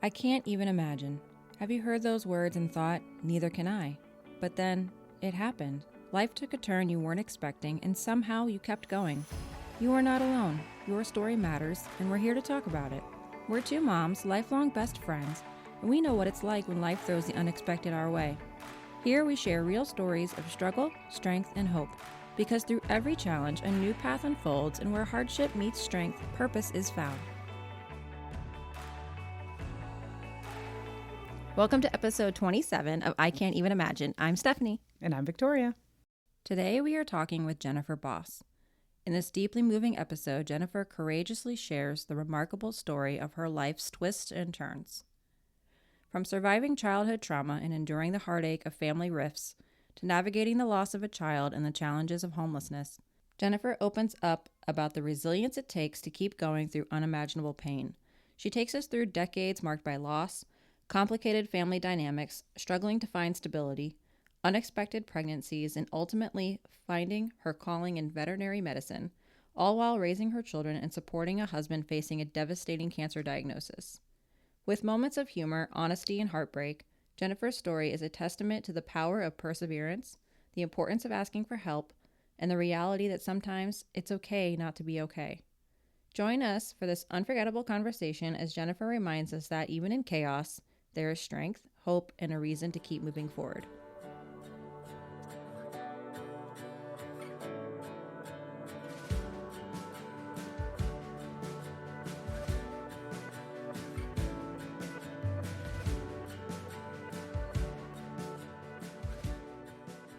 I can't even imagine. Have you heard those words and thought, neither can I? But then, it happened. Life took a turn you weren't expecting, and somehow you kept going. You are not alone. Your story matters, and we're here to talk about it. We're two moms, lifelong best friends, and we know what it's like when life throws the unexpected our way. Here we share real stories of struggle, strength, and hope. Because through every challenge, a new path unfolds, and where hardship meets strength, purpose is found. Welcome to episode 27 of I Can't Even Imagine. I'm Stephanie. And I'm Victoria. Today we are talking with Jennifer Boss. In this deeply moving episode, Jennifer courageously shares the remarkable story of her life's twists and turns. From surviving childhood trauma and enduring the heartache of family rifts, to navigating the loss of a child and the challenges of homelessness, Jennifer opens up about the resilience it takes to keep going through unimaginable pain. She takes us through decades marked by loss, complicated family dynamics, struggling to find stability, unexpected pregnancies, and ultimately finding her calling in veterinary medicine, all while raising her children and supporting a husband facing a devastating cancer diagnosis. With moments of humor, honesty, and heartbreak, Jennifer's story is a testament to the power of perseverance, the importance of asking for help, and the reality that sometimes it's okay not to be okay. Join us for this unforgettable conversation as Jennifer reminds us that even in chaos, there is strength, hope, and a reason to keep moving forward.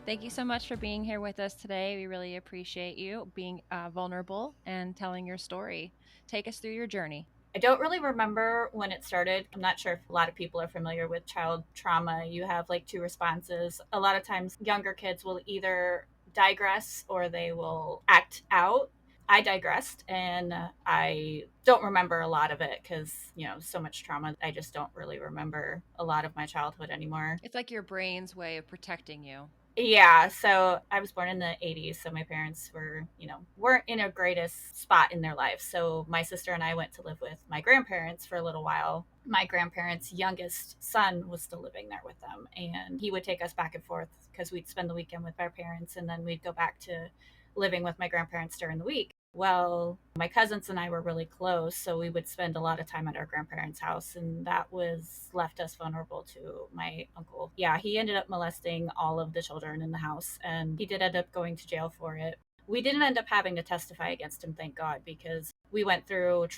Thank you so much for being here with us today. We really appreciate you being vulnerable and telling your story. Take us through your journey. I don't really remember when it started. I'm not sure if a lot of people are familiar with child trauma. You have like two responses. A lot of times younger kids will either digress or they will act out. I digressed and I don't remember a lot of it because, so much trauma. I just don't really remember a lot of my childhood anymore. It's like your brain's way of protecting you. Yeah, so I was born in the 80s, so my parents weren't in a greatest spot in their life. So my sister and I went to live with my grandparents for a little while. My grandparents' youngest son was still living there with them, and he would take us back and forth because we'd spend the weekend with our parents, and then we'd go back to living with my grandparents during the week. Well, my cousins and I were really close, so we would spend a lot of time at our grandparents' house, and that was left us vulnerable to my uncle. Yeah, he ended up molesting all of the children in the house, and he did end up going to jail for it. We didn't end up having to testify against him, thank God, because we went through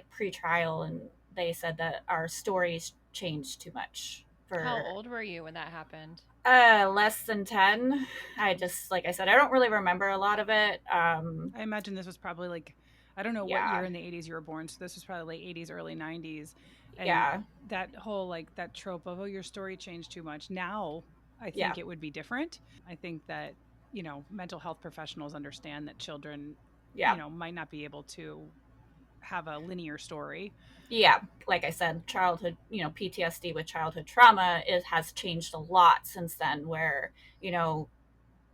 pre-trial, and they said that our stories changed too much. How old were you when that happened? Less than 10. Like I said, I don't really remember a lot of it. I imagine this was probably I don't know what year in the 80s you were born, so this was probably late 80s, early 90s. And that whole that trope of, oh, your story changed too much. Now, I think it would be different. I think that, mental health professionals understand that children, might not be able to have a linear story. Yeah, like I said, childhood, PTSD with childhood trauma, it has changed a lot since then, where,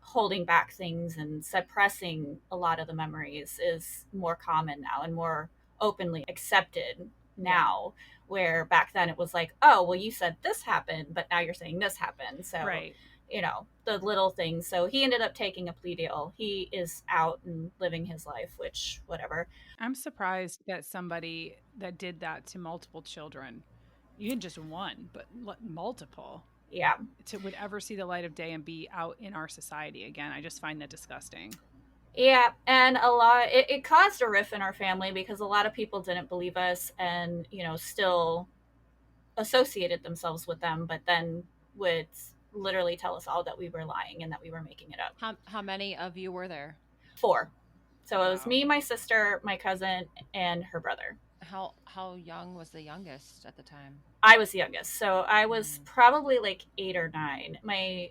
holding back things and suppressing a lot of the memories is more common now and more openly accepted now, where back then it was like, oh, well, you said this happened, but now you're saying this happened. So, right. The little things. So he ended up taking a plea deal. He is out and living his life, which, whatever. I'm surprised that somebody that did that to multiple children, even just one, but multiple, would ever see the light of day and be out in our society again. I just find that disgusting. Yeah, and it caused a rift in our family because a lot of people didn't believe us and, still associated themselves with them, but then would literally tell us all that we were lying and that we were making it up. How many of you were there? 4. So it was me, my sister, my cousin, and her brother. How young was the youngest at the time? I was the youngest. So I was probably 8 or 9. My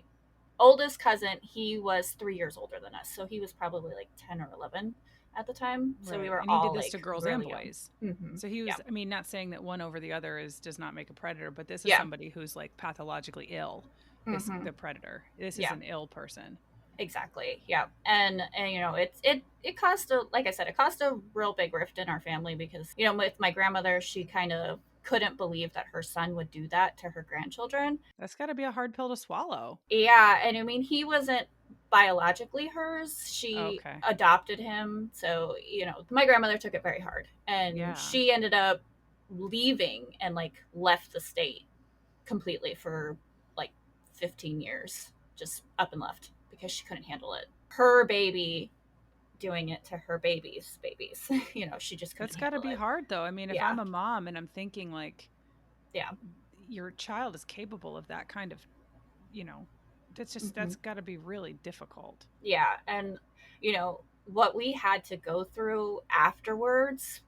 oldest cousin, he was 3 years older than us. So he was probably 10 or 11 at the time. So we were and all he did this to girls really and boys. Mm-hmm. So he was, I mean, not saying that one over the other does not make a predator, but this is somebody who's pathologically ill. This the predator. This is an ill person. Exactly. Yeah. And it caused it caused a real big rift in our family because, with my grandmother, she kind of couldn't believe that her son would do that to her grandchildren. That's got to be a hard pill to swallow. Yeah, and I mean, he wasn't biologically hers. She Okay. adopted him. So, my grandmother took it very hard. And she ended up leaving and like left the state completely for like 15 years, just up and left because she couldn't handle it. Her baby doing it to her babies. She just couldn't. That's got to be hard though. I mean, if I'm a mom and I'm thinking like, your child is capable of that kind of, that's got to be really difficult. Yeah. And, what we had to go through afterwards,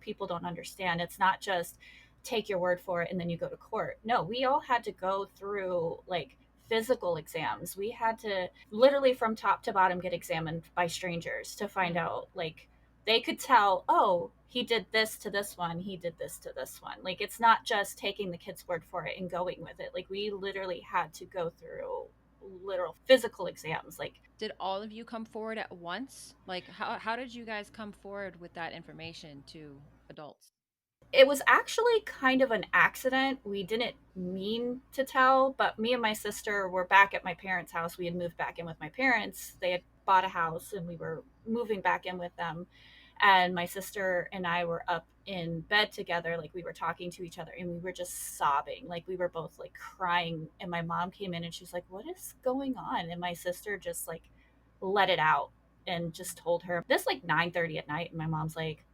people don't understand. It's not just take your word for it and then you go to court. No, we all had to go through like physical exams. We had to literally from top to bottom get examined by strangers to find out, like, they could tell, oh, he did this to this one, he did this to this one. Like, it's not just taking the kid's word for it and going with it. Like, we literally had to go through literal physical exams. Like, did all of you come forward at once? Like, how did you guys come forward with that information to adults? It was actually kind of an accident. We didn't mean to tell, but me and my sister were back at my parents' house. We had moved back in with my parents. They had bought a house and we were moving back in with them. And my sister and I were up in bed together, like we were talking to each other and we were just sobbing. Like we were both like crying. And my mom came in and she's like, "What is going on?" And my sister just like let it out and just told her this like 9:30 at night. And my mom's like,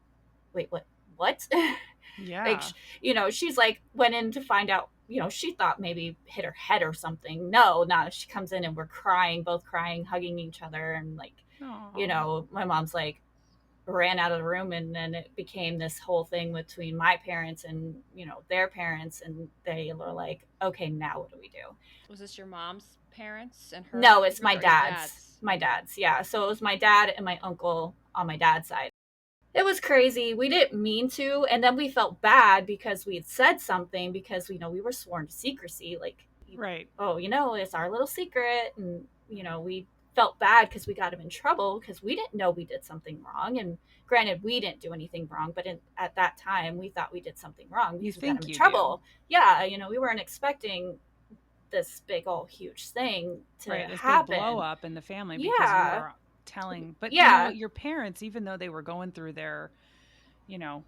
"Wait, what?" Yeah. Like, she's like, went in to find out, she thought maybe hit her head or something. No, she comes in and we're crying, both crying, hugging each other. And like, my mom's like, ran out of the room. And then it became this whole thing between my parents and, their parents. And they were like, okay, now what do we do? Was this your mom's parents and her? No, it's my dad's. My dad's. Yeah. So it was my dad and my uncle on my dad's side. It was crazy. We didn't mean to. And then we felt bad because we had said something because, we were sworn to secrecy. Like, right. Oh, it's our little secret. And, we felt bad because we got him in trouble because we didn't know we did something wrong. And granted, we didn't do anything wrong. But at that time, we thought we did something wrong because we got him in trouble. Do. Yeah. We weren't expecting this big, huge thing to happen. Big blow up in the family because you were telling, but your parents, even though they were going through their,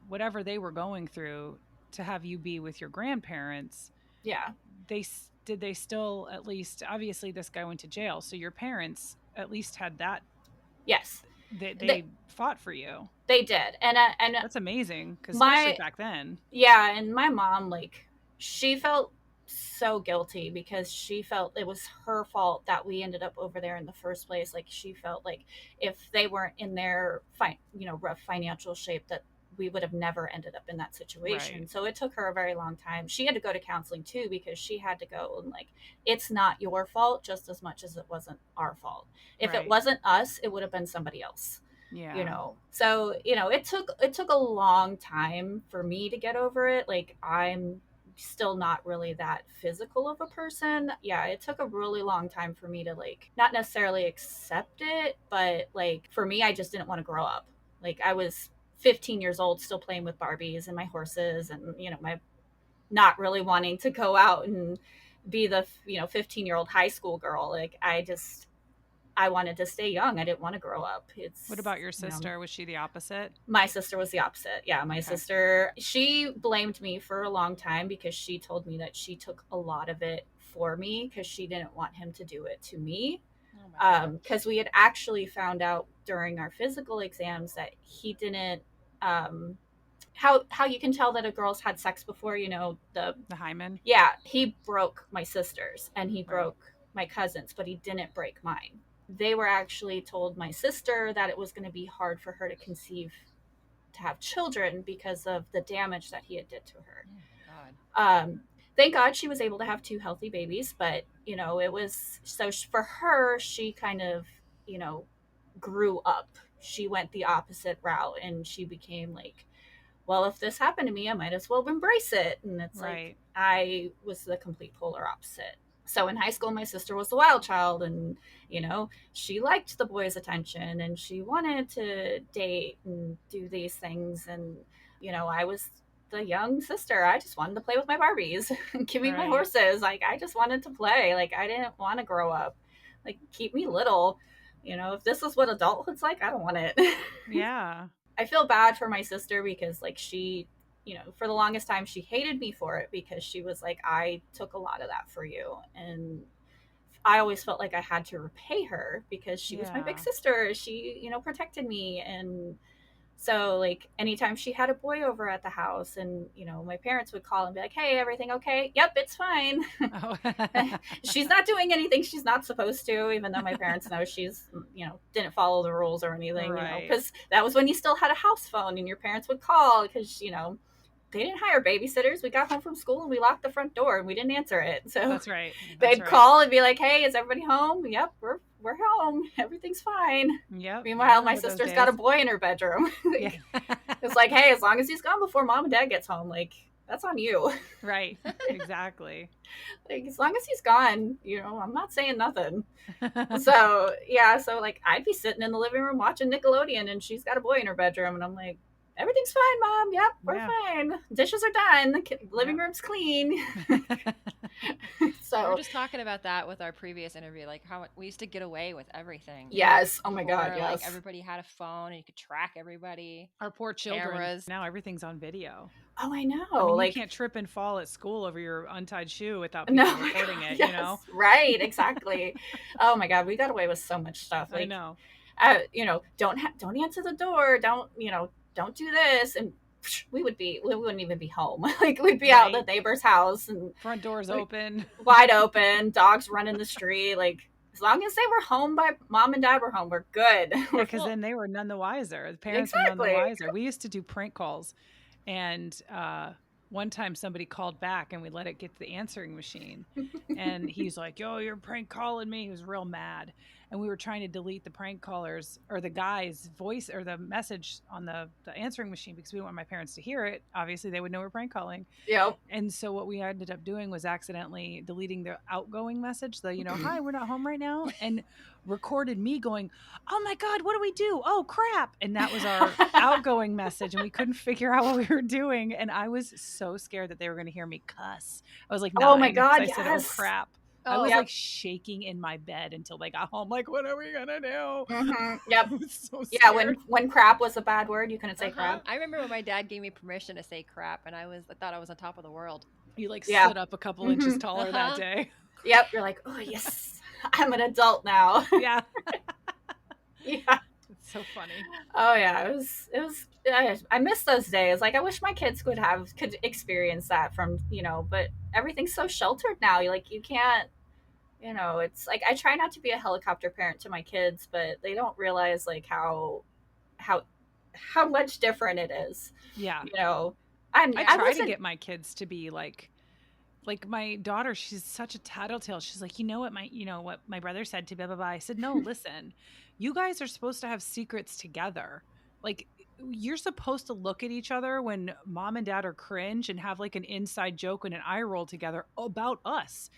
whatever they were going through, to have you be with your grandparents, did they still, at least, obviously this guy went to jail, so your parents at least had that. Yes, they fought for you. They did. And that's amazing, because especially back then. Yeah. And my mom, like, she felt so guilty because she felt it was her fault that we ended up over there in the first place. Like, she felt like if they weren't in their rough financial shape, that we would have never ended up in that situation. Right. So it took her a very long time. She had to go to counseling too, because she had to go and like, it's not your fault just as much as it wasn't our fault. If it wasn't us, it would have been somebody else. Yeah. So it took a long time for me to get over it. Like, I'm still not really that physical of a person. Yeah, it took a really long time for me to like not necessarily accept it, but like for me, I just didn't want to grow up. Like, I was 15 years old still playing with Barbies and my horses and my not really wanting to go out and be the 15-year-old high school girl. Like, I wanted to stay young. I didn't want to grow up. What about your sister? Was she the opposite? My sister was the opposite. Yeah, my sister, she blamed me for a long time because she told me that she took a lot of it for me because she didn't want him to do it to me. Because we had actually found out during our physical exams that he didn't, how you can tell that a girl's had sex before, the hymen. Yeah, he broke my sister's and he broke my cousin's, but he didn't break mine. They were actually told my sister that it was going to be hard for her to conceive, to have children because of the damage that he had did to her. Oh, God. Thank God she was able to have 2 healthy babies, but it was so for her, she kind of, grew up. She went the opposite route and she became like, well, if this happened to me, I might as well embrace it. And it's like, I was the complete polar opposite. So in high school, my sister was the wild child and, she liked the boys' attention and she wanted to date and do these things. And, I was the young sister. I just wanted to play with my Barbies. Give me my horses. Like, I just wanted to play. Like, I didn't want to grow up. Like, keep me little. You know, if this is what adulthood's like, I don't want it. Yeah. I feel bad for my sister because, like, she, you know, for the longest time, she hated me for it because she was like, I took a lot of that for you. And I always felt like I had to repay her because she was my big sister. She, you know, protected me. And so, like, anytime she had a boy over at the house and, you know, my parents would call and be like, hey, everything okay? Yep, it's fine. Oh. She's not doing anything she's not supposed to, even though my parents know she's, you know, didn't follow the rules or anything, you know, because that was when you still had a house phone and your parents would call because, you know, they didn't hire babysitters. We got home from school and we locked the front door and we didn't answer it. So that's right. They'd call and be like, hey, is everybody home? Yep, we're home. Everything's fine. Yep. Meanwhile, my sister's got a boy in her bedroom. Like, it's like, hey, as long as he's gone before mom and dad gets home, like, that's on you. Right. Exactly. Like, as long as he's gone, you know, I'm not saying nothing. So, yeah, so, like, I'd be sitting in the living room watching Nickelodeon and she's got a boy in her bedroom and I'm like, everything's fine, Mom. Yep, we're fine. Dishes are done. The living room's clean. So we were just talking about that with our previous interview, like how we used to get away with everything. Yes. Oh my God. Yes. Like everybody had a phone and you could track everybody. Our poor children. Cameras. Now everything's on video. Oh, I know. I mean, like, you can't trip and fall at school over your untied shoe without people recording it. Yes, you know. Right. Exactly. Oh my God, we got away with so much stuff. Like, I know. You know, don't answer the door. Don't, you know, don't do this. And we wouldn't even be home. Like, we'd be out at the neighbor's house and front doors open, wide open, dogs running the street. Like, as long as they were home by mom and dad were home, we're good. Because then they were none the wiser. The parents were none the wiser. We used to do prank calls, and one time somebody called back and we let it get to the answering machine, and he's like, "Yo, you're prank calling me." He was real mad. And we were trying to delete the prank callers or the guy's voice or the message on the answering machine because we didn't want my parents to hear it. Obviously, they would know we're prank calling. Yep. And so what we ended up doing was accidentally deleting the outgoing message, the, you know, hi, we're not home right now, and recorded me going, oh my God, what do we do? Oh, crap. And that was our outgoing message. And we couldn't figure out what we were doing. And I was so scared that they were going to hear me cuss. I was like, oh my God, I said, oh, crap. I was like shaking in my bed until they got home. Like, what are we gonna do? Mm-hmm. Yep. I was so yeah. When crap was a bad word, you couldn't say crap. I remember when my dad gave me permission to say crap, and I thought I was on top of the world. You like stood up a couple inches taller that day. Yep. You're like, oh yes, I'm an adult now. Yeah. Yeah. It's so funny. Oh yeah, it was. I miss those days. Like, I wish my kids could experience that from, you know, but everything's so sheltered now. Like, you can't, you know, it's like, I try not to be a helicopter parent to my kids, but they don't realize like how much different it is. Yeah. You know, I try to get my kids to be like my daughter, she's such a tattletale. She's like, you know what my brother said to blah, blah, blah. I said, no, listen, you guys are supposed to have secrets together. Like, you're supposed to look at each other when mom and dad are cringe and have like an inside joke and an eye roll together about us.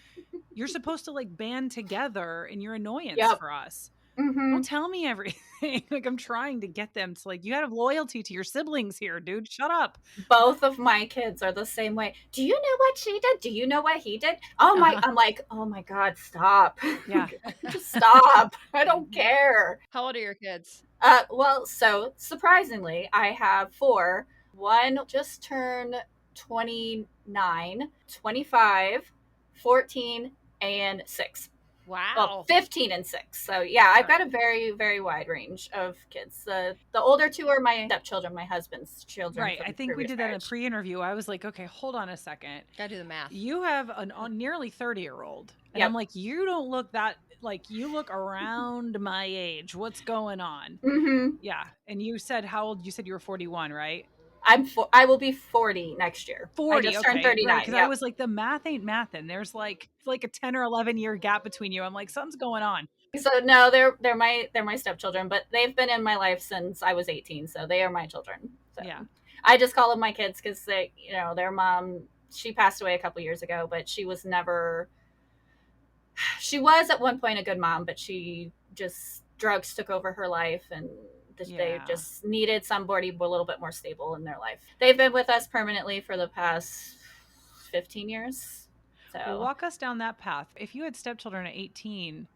You're supposed to like band together in your annoyance for us. Mm-hmm. Don't tell me everything. Like, I'm trying to get them to like, you have loyalty to your siblings here, dude. Shut up. Both of my kids are the same way. Do you know what she did? Do you know what he did? Oh my, I'm like, oh my God, stop. Yeah. Just stop. I don't care. How old are your kids? Well, so surprisingly, I have 4. One just turned 29, 25, 14, and 6. Wow. Well, 15 and 6. So yeah, I've got a very, very wide range of kids. The older 2 are my stepchildren, my husband's children. Right. I think we did that in a pre-interview. I was like, okay, hold on a second. Gotta do the math. You have a nearly 30-year-old. And I'm like, you don't look that, like, you look around my age. What's going on? Mm-hmm. Yeah. And you said how old? You said you were 41, right? I will be 40 next year. 40. I just turned 39. Because I was like, the math ain't mathin'. There's like a 10 or 11 year gap between you. I'm like, something's going on. So no, they're my stepchildren, but they've been in my life since I was 18, so they are my children. So yeah, I just call them my kids because they, you know, their mom, she passed away a couple years ago, but she was at one point a good mom, but she just drugs took over her life and They just needed somebody a little bit more stable in their life. They've been with us permanently for the past 15 years. So well, walk us down that path. If you had stepchildren at 18,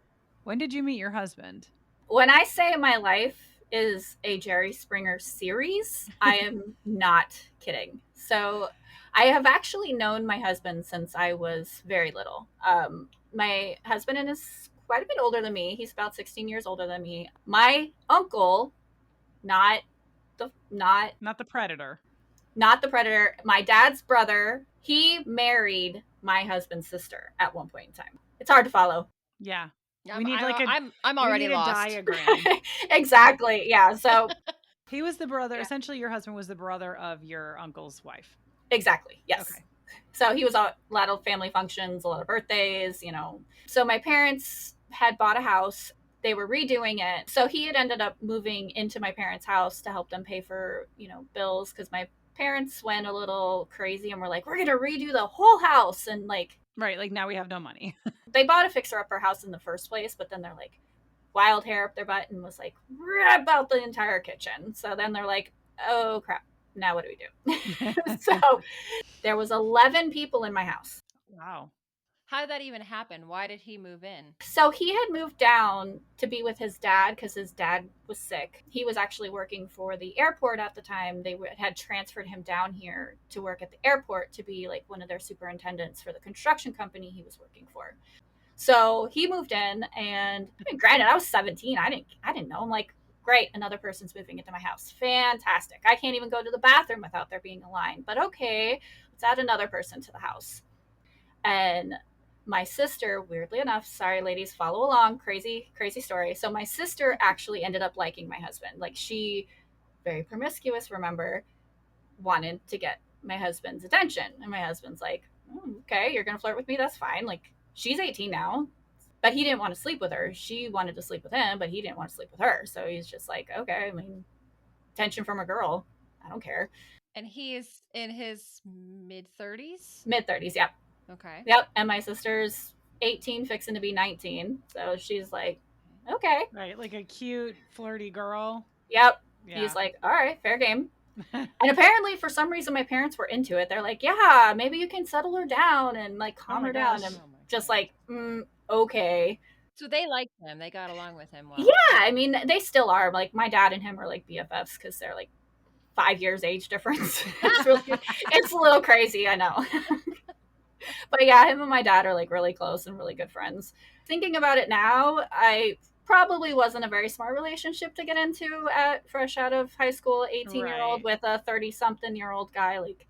when did you meet your husband? When I say my life is a Jerry Springer series, I am not kidding. So I have actually known my husband since I was very little. My husband is quite a bit older than me. He's about 16 years older than me. My uncle, not the predator. Not the predator. My dad's brother, he married my husband's sister at one point in time. It's hard to follow. Yeah. We need I'm already lost. A diagram. Exactly. Yeah. So he was the brother. Essentially, your husband was the brother of your uncle's wife. Exactly. Yes. Okay. So he was a lot of family functions, a lot of birthdays, you know. So my parents had bought a house. They were redoing it. So he had ended up moving into my parents' house to help them pay for, you know, bills, because my parents went a little crazy and were like, we're going to redo the whole house. And like, right. Like now we have no money. They bought a fixer-upper house in the first place, but then they're like, wild hair up their butt and was like, rip out the entire kitchen. So then they're like, oh crap, now what do we do? So there was 11 people in my house. Wow. How did that even happen? Why did he move in? So he had moved down to be with his dad because his dad was sick. He was actually working for the airport at the time. They had transferred him down here to work at the airport to be like one of their superintendents for the construction company he was working for. So he moved in, and I mean, granted, I was 17. I didn't know. I'm like, great, another person's moving into my house. Fantastic. I can't even go to the bathroom without there being a line. But okay, let's add another person to the house. And my sister, weirdly enough, sorry ladies, follow along, crazy story. So my sister actually ended up liking my husband. Like, she, very promiscuous, remember, wanted to get my husband's attention. And my husband's like, okay, you're gonna flirt with me, that's fine. Like, she's 18 now, but he didn't want to sleep with her. She wanted to sleep with him, but he didn't want to sleep with her. So he's just like, okay, I mean, attention from a girl, I don't care. And he's in his mid-30s? Mid-30s, yep. Okay. Yep. And my sister's 18, fixing to be 19. So she's like, okay. Right. Like a cute, flirty girl. Yep. Yeah. He's like, all right, fair game. And apparently, for some reason, my parents were into it. They're like, yeah, maybe you can settle her down and like calm her down. And just like, okay. So they liked him. They got along with him well. Yeah. I mean, they still are. Like, my dad and him are like BFFs because they're like 5 years age difference. It's a little crazy, I know. But yeah, him and my dad are like really close and really good friends. Thinking about it now, I probably wasn't a very smart relationship to get into at fresh out of high school, 18-year-old with a 30-something-year-old guy. Like,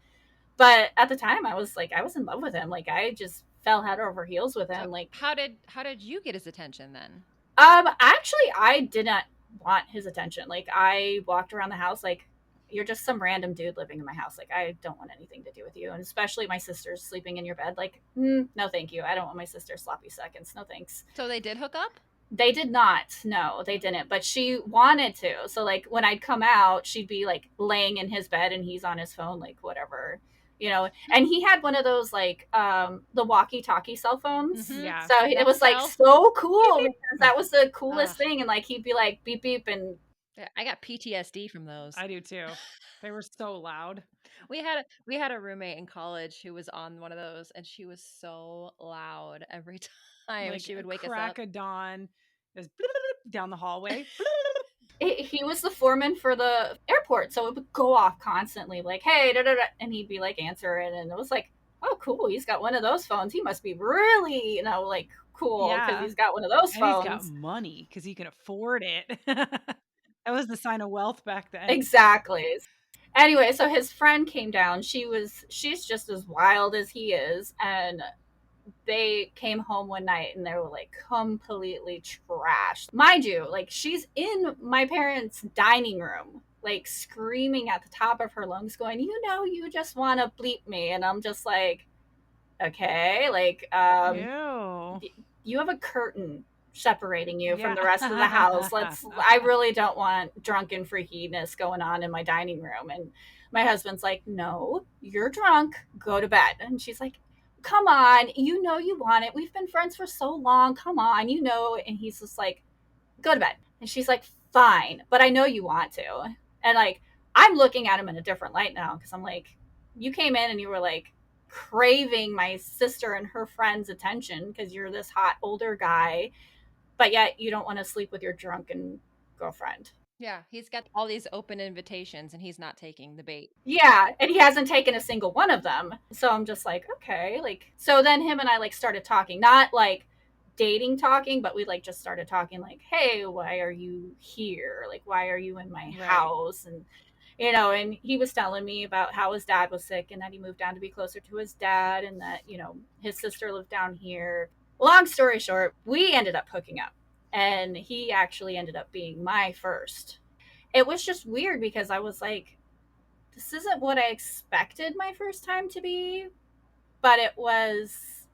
but at the time, I was in love with him. Like, I just fell head over heels with him. So like, how did you get his attention then? Actually, I didn't want his attention. Like, I walked around the house like, you're just some random dude living in my house. Like, I don't want anything to do with you. And especially my sister's sleeping in your bed. Like, no, thank you. I don't want my sister's sloppy seconds. No, thanks. So they did hook up? They did not. No, they didn't. But she wanted to. So, like, when I'd come out, she'd be, like, laying in his bed and he's on his phone, like, whatever, you know. And he had one of those, like, the walkie-talkie cell phones. Mm-hmm. Yeah. So it was, like, so cool. Because that was the coolest thing. And, like, he'd be, like, beep, beep, and I got PTSD from those. I do too. They were so loud. We had a roommate in college who was on one of those, and she was so loud every time. Like, she would wake us up. Crack of dawn, just down the hallway. He was the foreman for the airport, so it would go off constantly, like, hey, da, da, da, and he'd be like, answer it, and it was like, oh, cool, he's got one of those phones. He must be really, you know, like, cool because he's got one of those phones. He's got money because he can afford it. That was the sign of wealth back then. Exactly. Anyway, so his friend came down. She's just as wild as he is. And they came home one night and they were like completely trashed. Mind you, like, she's in my parents' dining room, like screaming at the top of her lungs, going, you know, you just want to bleep me. And I'm just like, okay, like, you have a curtain separating you from the rest of the house. I really don't want drunken freakiness going on in my dining room. And my husband's like, no, you're drunk, go to bed. And she's like, come on, you know you want it. We've been friends for so long. Come on, you know. And he's just like, go to bed. And she's like, fine, but I know you want to. And like, I'm looking at him in a different light now, because I'm like, you came in and you were like craving my sister and her friends' attention because you're this hot older guy, but yet you don't want to sleep with your drunken girlfriend. Yeah, he's got all these open invitations and he's not taking the bait. Yeah, and he hasn't taken a single one of them. So I'm just like, okay, like, so then him and I like started talking, not like dating talking, but we like just started talking like, hey, why are you here? Like, why are you in my house? And you know, and he was telling me about how his dad was sick and that he moved down to be closer to his dad, and that, you know, his sister lived down here. Long story short, we ended up hooking up, and he actually ended up being my first. It was just weird because I was like, this isn't what I expected my first time to be, but it was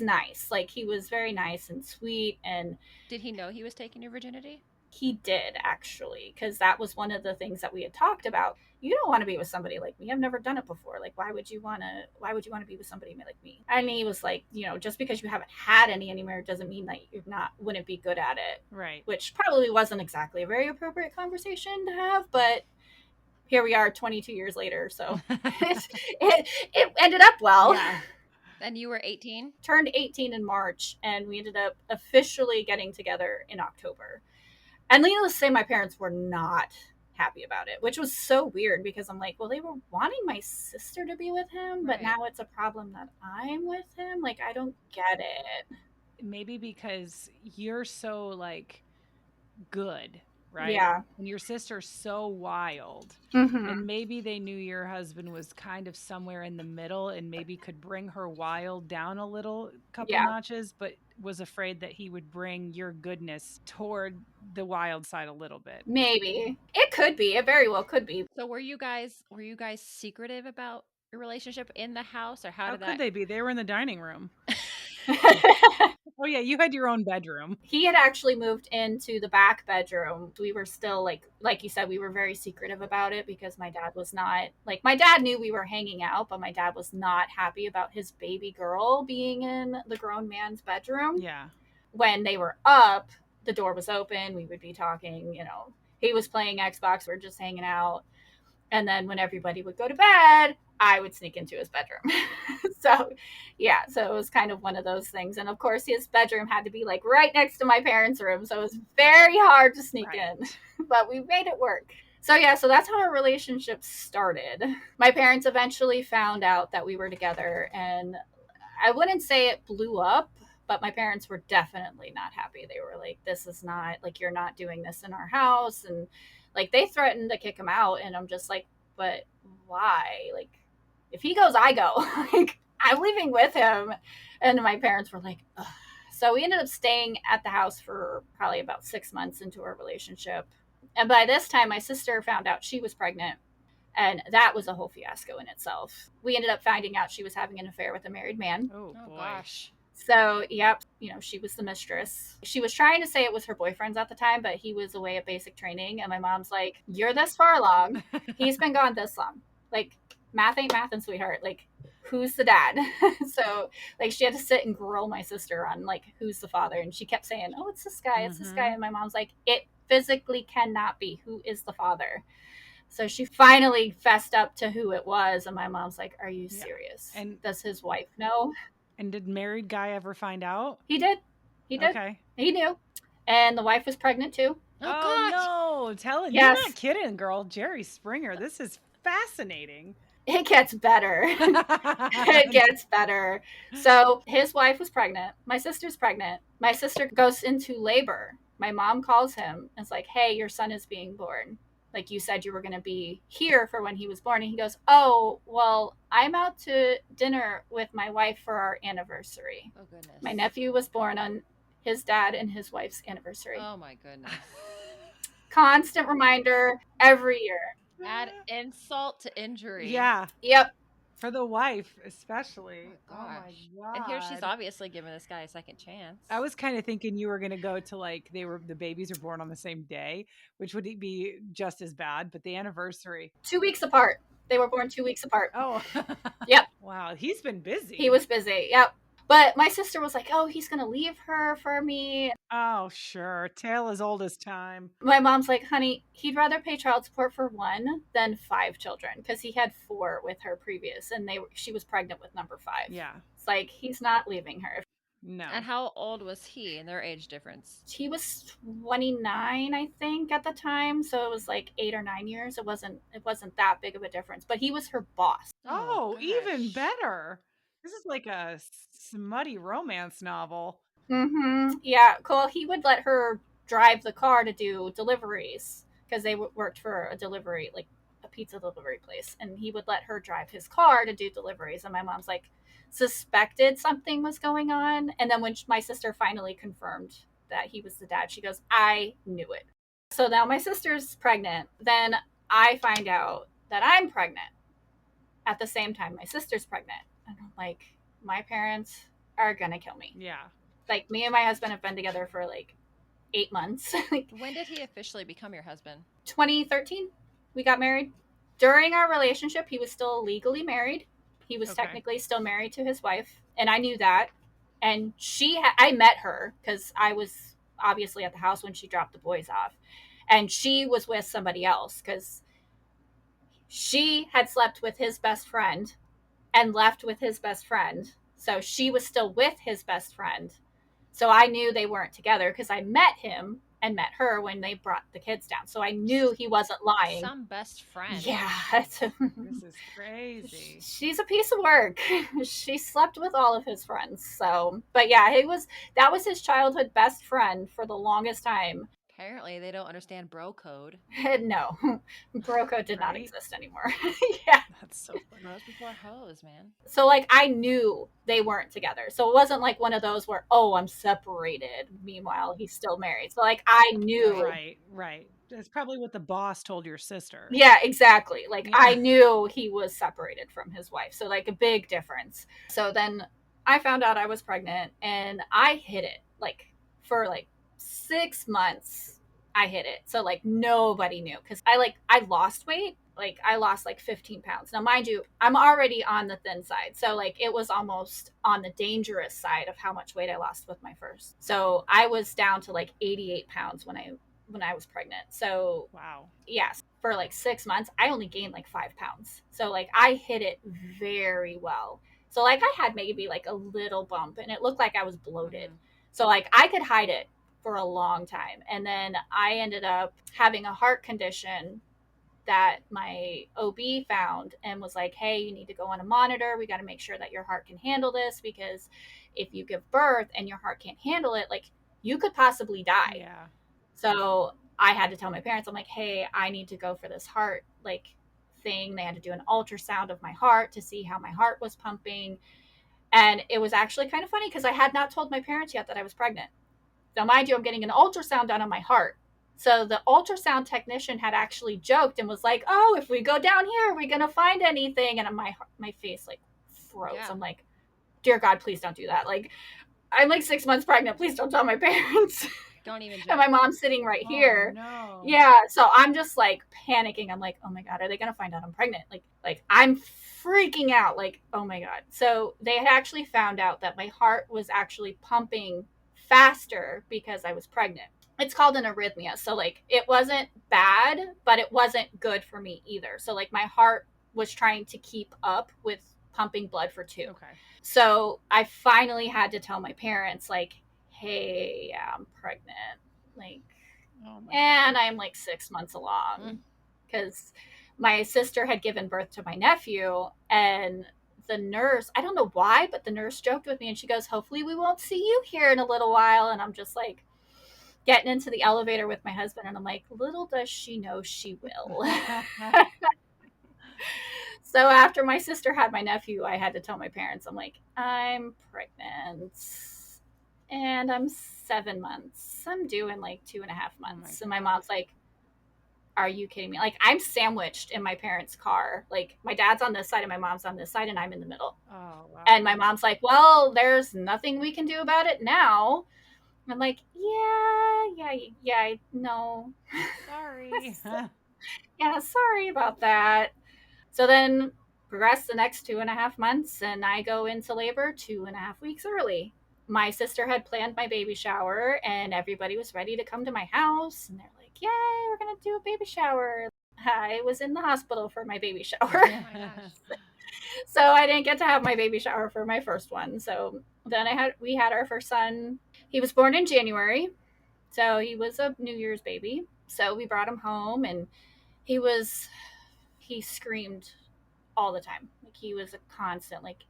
nice. Like, he was very nice and sweet. And did he know he was taking your virginity? He did, actually, because that was one of the things that we had talked about. You don't want to be with somebody like me. I've never done it before. Like, why would you want to be with somebody like me? And he was like, you know, just because you haven't had any anymore doesn't mean that wouldn't be good at it. Right. Which probably wasn't exactly a very appropriate conversation to have, but here we are 22 years later. So it ended up well. Yeah. And you were 18? Turned 18 in March, and we ended up officially getting together in October. And needless to say, my parents were not happy about it, which was so weird because I'm like, well, they were wanting my sister to be with him, but now it's a problem that I'm with him. Like, I don't get it. Maybe because you're so like good, right? Yeah. And your sister's so wild. Mm-hmm. And maybe they knew your husband was kind of somewhere in the middle and maybe could bring her wild down a little, couple notches, but was afraid that he would bring your goodness toward the wild side a little bit. Maybe. It could be. It very well could be. So were you guys secretive about your relationship in the house, or how could they be? They were in the dining room. Oh yeah, you had your own bedroom. He had actually moved into the back bedroom. We were still like you said, we were very secretive about it because my dad was not, like, my dad knew we were hanging out, but my dad was not happy about his baby girl being in the grown man's bedroom. Yeah. When they were up, the door was open. We would be talking, you know, he was playing Xbox. We're just hanging out. And then when everybody would go to bed, I would sneak into his bedroom. So it was kind of one of those things. And of course, his bedroom had to be like right next to my parents' room. So it was very hard to sneak in, but we made it work. So that's how our relationship started. My parents eventually found out that we were together, and I wouldn't say it blew up, but my parents were definitely not happy. They were like, this is not, like, you're not doing this in our house. And like, they threatened to kick him out. And I'm just like, but why? Like, if he goes, I go. Like, I'm leaving with him. And my parents were like, ugh. So we ended up staying at the house for probably about 6 months into our relationship. And by this time, my sister found out she was pregnant. And that was a whole fiasco in itself. We ended up finding out she was having an affair with a married man. Oh gosh. So, yep, you know, she was the mistress. She was trying to say it was her boyfriend's at the time, but he was away at basic training. And my mom's like, you're this far along. He's been gone this long. Like, math ain't math, and sweetheart. Like, who's the dad? So, like, she had to sit and grill my sister on, like, who's the father. And she kept saying, oh, it's this guy. It's this guy. And my mom's like, it physically cannot be. Who is the father? So she finally fessed up to who it was. And my mom's like, are you serious? And does his wife know? And did married guy ever find out? He did. Okay. He knew. And the wife was pregnant too. Oh no. Tell it. Yes. You're not kidding, girl. Jerry Springer. This is fascinating. It gets better. It gets better. So his wife was pregnant. My sister's pregnant. My sister goes into labor. My mom calls him and it's like, hey, your son is being born. Like, you said you were going to be here for when he was born. And he goes, oh, well, I'm out to dinner with my wife for our anniversary. Oh, goodness. My nephew was born on his dad and his wife's anniversary. Oh, my goodness. Constant reminder every year. Add insult to injury. Yeah. Yep. For the wife, especially. Oh my God. And here she's obviously giving this guy a second chance. I was kind of thinking you were going to go to, like, the babies are born on the same day, which would be just as bad, but the anniversary. 2 weeks apart. They were born 2 weeks apart. Oh. Yep. Wow. He's been busy. He was busy. Yep. But my sister was like, oh, he's going to leave her for me. Oh, sure. Tale as old as time. My mom's like, honey, he'd rather pay child support for one than 5 children because he had 4 with her previous, and she was pregnant with number 5. Yeah. It's like, he's not leaving her. No. And how old was he and their age difference? He was 29, I think, at the time. So it was like 8 or 9 years. It wasn't that big of a difference, but he was her boss. Oh, even better. This is like a smutty romance novel. Mm-hmm. Yeah, cool. He would let her drive the car to do deliveries because they worked for a delivery, like a pizza delivery place, and he would let her drive his car to do deliveries. And my mom's like, suspected something was going on. And then when my sister finally confirmed that he was the dad, she goes, I knew it. So now my sister's pregnant. Then I find out that I'm pregnant at the same time my sister's pregnant. And I'm like, my parents are going to kill me. Yeah. Like, me and my husband have been together for like 8 months. When did he officially become your husband? 2013, we got married. During our relationship, he was still legally married. He was technically still married to his wife, and I knew that. And I met her because I was obviously at the house when she dropped the boys off, and she was with somebody else because she had slept with his best friend and left with his best friend. So she was still with his best friend. So I knew they weren't together because I met him and met her when they brought the kids down. So I knew he wasn't lying. Some best friend. Yeah. This is crazy. She's a piece of work. She slept with all of his friends. So, but yeah, that was his childhood best friend for the longest time. Apparently, they don't understand bro code. No, bro code did not exist anymore. Yeah. That's so funny. Bros before hoes, man. So, like, I knew they weren't together. So it wasn't like one of those where, oh, I'm separated. Meanwhile, he's still married. So, like, I knew. Right. That's probably what the boss told your sister. Yeah, exactly. Like, yeah. I knew he was separated from his wife. So, like, a big difference. So then I found out I was pregnant and I hid it. Like, for like 6 months, I hid it. So, like, nobody knew because I lost weight. Like, I lost like 15 pounds. Now, mind you, I'm already on the thin side. So, like, it was almost on the dangerous side of how much weight I lost with my first. So I was down to like 88 pounds when I was pregnant. So, wow. Yes, for like 6 months, I only gained like 5 pounds. So, like, I hit it very well. So, like, I had maybe like a little bump and it looked like I was bloated. Mm-hmm. So, like, I could hide it for a long time. And then I ended up having a heart condition that my OB found and was like, hey, you need to go on a monitor. We got to make sure that your heart can handle this because if you give birth and your heart can't handle it, like, you could possibly die. Yeah. So I had to tell my parents, I'm like, hey, I need to go for this heart like thing. They had to do an ultrasound of my heart to see how my heart was pumping. And it was actually kind of funny because I had not told my parents yet that I was pregnant. Now, mind you, I'm getting an ultrasound done on my heart. So the ultrasound technician had actually joked and was like, oh, if we go down here, are we going to find anything? And my face like froze. Yeah. I'm like, dear God, please don't do that. Like, I'm like 6 months pregnant. Please don't tell my parents. Don't even joke. And my mom's sitting right here. No. Yeah. So I'm just like panicking. I'm like, oh my God, are they going to find out I'm pregnant? Like I'm freaking out. Like, oh my God. So they had actually found out that my heart was actually pumping faster because I was pregnant. It's called an arrhythmia. So, like, it wasn't bad, but it wasn't good for me either. So, like, my heart was trying to keep up with pumping blood for 2. Okay. So I finally had to tell my parents, like, hey, yeah, I'm pregnant. Like, and I'm like 6 months along because my sister had given birth to my nephew, and the nurse, I don't know why, but the nurse joked with me and she goes, hopefully we won't see you here in a little while. And I'm just like getting into the elevator with my husband, and I'm like, little does she know she will. So after my sister had my nephew, I had to tell my parents, I'm like, I'm pregnant and I'm 7 months. I'm due in like 2.5 months. And my mom's like, are you kidding me? Like, I'm sandwiched in my parents' car. Like, my dad's on this side and my mom's on this side and I'm in the middle. Oh, wow. And my mom's like, well, there's nothing we can do about it now. I'm like, yeah, no. Sorry. Yeah, sorry about that. So then progress the next 2.5 months, and I go into labor 2.5 weeks early. My sister had planned my baby shower, and everybody was ready to come to my house, and they're like, yay, we're gonna do a baby shower. I was in the hospital for my baby shower. Oh my gosh. So I didn't get to have my baby shower for my first one. So then we had our first son. He was born in January, so he was a New Year's baby. So we brought him home, and he screamed all the time. Like, he was a constant, like,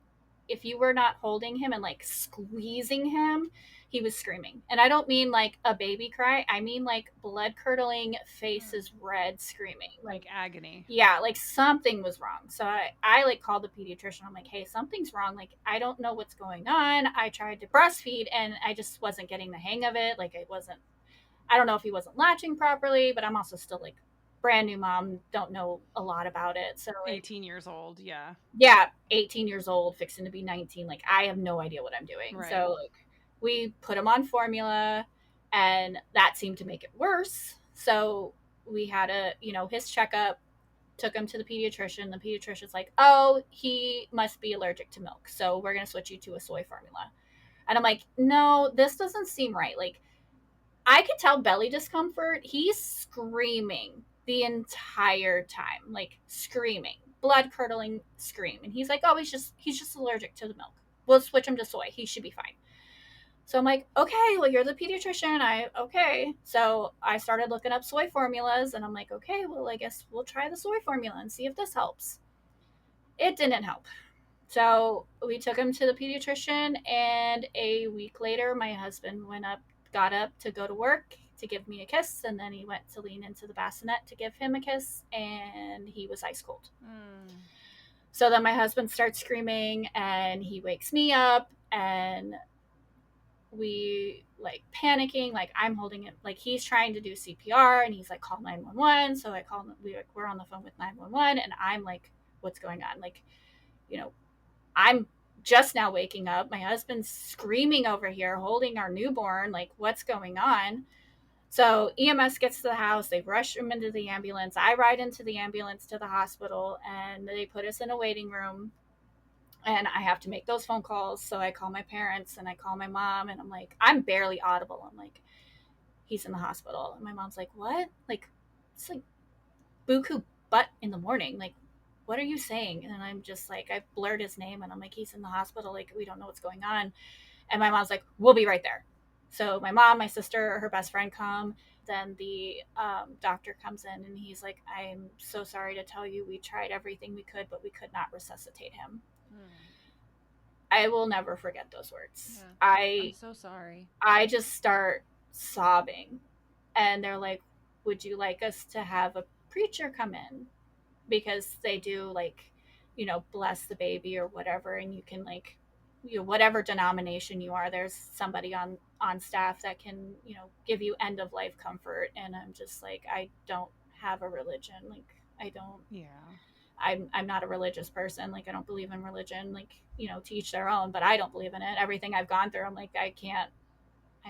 if you were not holding him and like squeezing him, he was screaming. And I don't mean like a baby cry, I mean like blood curdling, faces red, screaming, like agony. Yeah, like something was wrong. So I like called the pediatrician. I'm like, hey, something's wrong. Like, I don't know what's going on. I tried to breastfeed and I just wasn't getting the hang of it. Like, I don't know if he wasn't latching properly, but I'm also still like brand new mom, don't know a lot about it. So 18 years old, yeah. Yeah, 18 years old, fixing to be 19. Like, I have no idea what I'm doing. Right. So like, we put him on formula, and that seemed to make it worse. So we had his checkup, took him to the pediatrician. The pediatrician's like, oh, he must be allergic to milk, so we're going to switch you to a soy formula. And I'm like, no, this doesn't seem right. Like, I could tell belly discomfort. He's screaming the entire time, like screaming, blood curdling scream. And he's like, oh, he's just allergic to the milk. We'll switch him to soy. He should be fine. So I'm like, okay, well, you're the pediatrician. Okay. So I started looking up soy formulas, and I'm like, okay, well, I guess we'll try the soy formula and see if this helps. It didn't help. So we took him to the pediatrician, and a week later, my husband got up to go to work to give me a kiss, and then he went to lean into the bassinet to give him a kiss, and he was ice cold. So then my husband starts screaming, and he wakes me up, and we like panicking, like I'm holding him, like he's trying to do CPR, and he's like, call 911. So I call, we're on the phone with 911, and I'm like, what's going on? Like, I'm just now waking up. My husband's screaming over here, holding our newborn. Like, what's going on? So EMS gets to the house. They rush him into the ambulance. I ride into the ambulance to the hospital, and they put us in a waiting room. And I have to make those phone calls. So I call my parents, and I call my mom, and I'm like, I'm barely audible. I'm like, he's in the hospital. And my mom's like, what? Like, it's like buku butt in the morning. Like, what are you saying? And I'm just like, I blurred his name, and I'm like, he's in the hospital. Like, we don't know what's going on. And my mom's like, we'll be right there. So my mom, my sister, her best friend come. Then the doctor comes in, and he's like, I'm so sorry to tell you, we tried everything we could, but we could not resuscitate him. I will never forget those words. Yeah. I'm so sorry. I just start sobbing, and they're like, would you like us to have a preacher come in? Because they do, like, bless the baby or whatever, and you can, like, whatever denomination you are, there's somebody on staff that can, give you end of life comfort. And I'm just like, I don't have a religion. Like, I don't. Yeah. I'm not a religious person. Like, I don't believe in religion. Like, to each their own, but I don't believe in it. Everything I've gone through, I'm like, I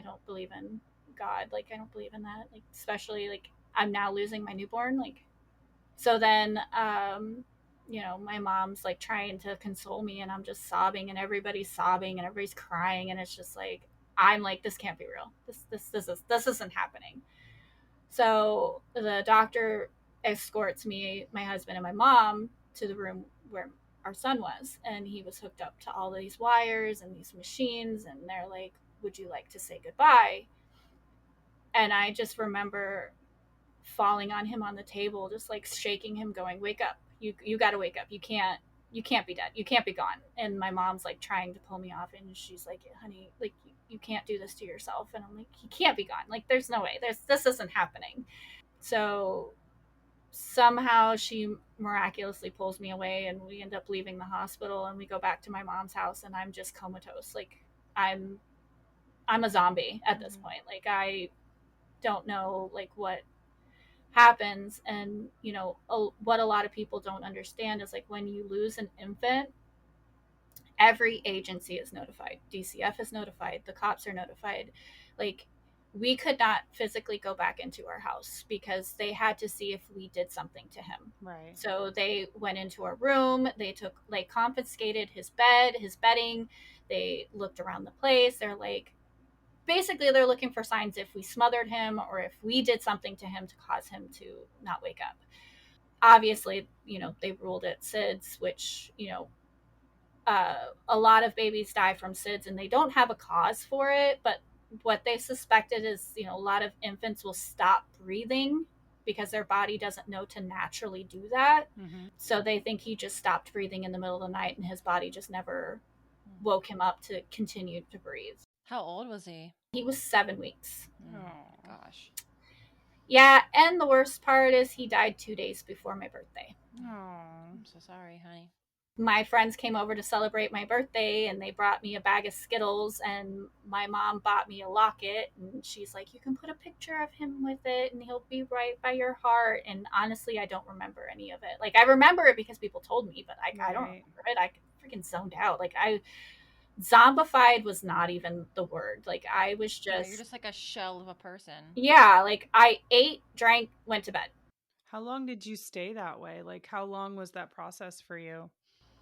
don't believe in God. Like, I don't believe in that. Like, especially, like, I'm now losing my newborn. Like, so then, my mom's like trying to console me, and I'm just sobbing, and everybody's sobbing, and everybody's crying. And it's just like, I'm like, this can't be real. This isn't happening. So the doctor escorts me, my husband, and my mom to the room where our son was, and he was hooked up to all these wires and these machines, and they're like, would you like to say goodbye? And I just remember falling on him on the table, just like shaking him, going, wake up, you got to wake up, you can't be dead, you can't be gone. And my mom's like trying to pull me off, and she's like, honey, like, you can't do this to yourself. And I'm like, he can't be gone, like, there's no way, this isn't happening. So somehow she miraculously pulls me away, and we end up leaving the hospital, and we go back to my mom's house, and I'm just comatose. Like, I'm a zombie at this point. Like, I don't know, like, what happens. And what a lot of people don't understand is, like, when you lose an infant, every agency is notified. DCF is notified, the cops are notified. Like, we could not physically go back into our house because they had to see if we did something to him. Right. So they went into our room, they confiscated his bed, his bedding, they looked around the place. They're like, basically they're looking for signs if we smothered him or if we did something to him to cause him to not wake up. Obviously, they ruled it SIDS, which, a lot of babies die from SIDS and they don't have a cause for it, but what they suspected is, a lot of infants will stop breathing because their body doesn't know to naturally do that. Mm-hmm. So they think he just stopped breathing in the middle of the night and his body just never woke him up to continue to breathe. How old was he? He was 7 weeks. Oh gosh. Yeah, and the worst part is he died 2 days before my birthday. Oh, I'm so sorry, honey. My friends came over to celebrate my birthday and they brought me a bag of Skittles, and my mom bought me a locket, and she's like, you can put a picture of him with it and he'll be right by your heart. And honestly, I don't remember any of it. Like, I remember it because people told me, but I don't remember it. I freaking zoned out. Like, zombified was not even the word. Like, I was just, you're just like a shell of a person. Yeah, like I ate, drank, went to bed. How long did you stay that way? Like, how long was that process for you?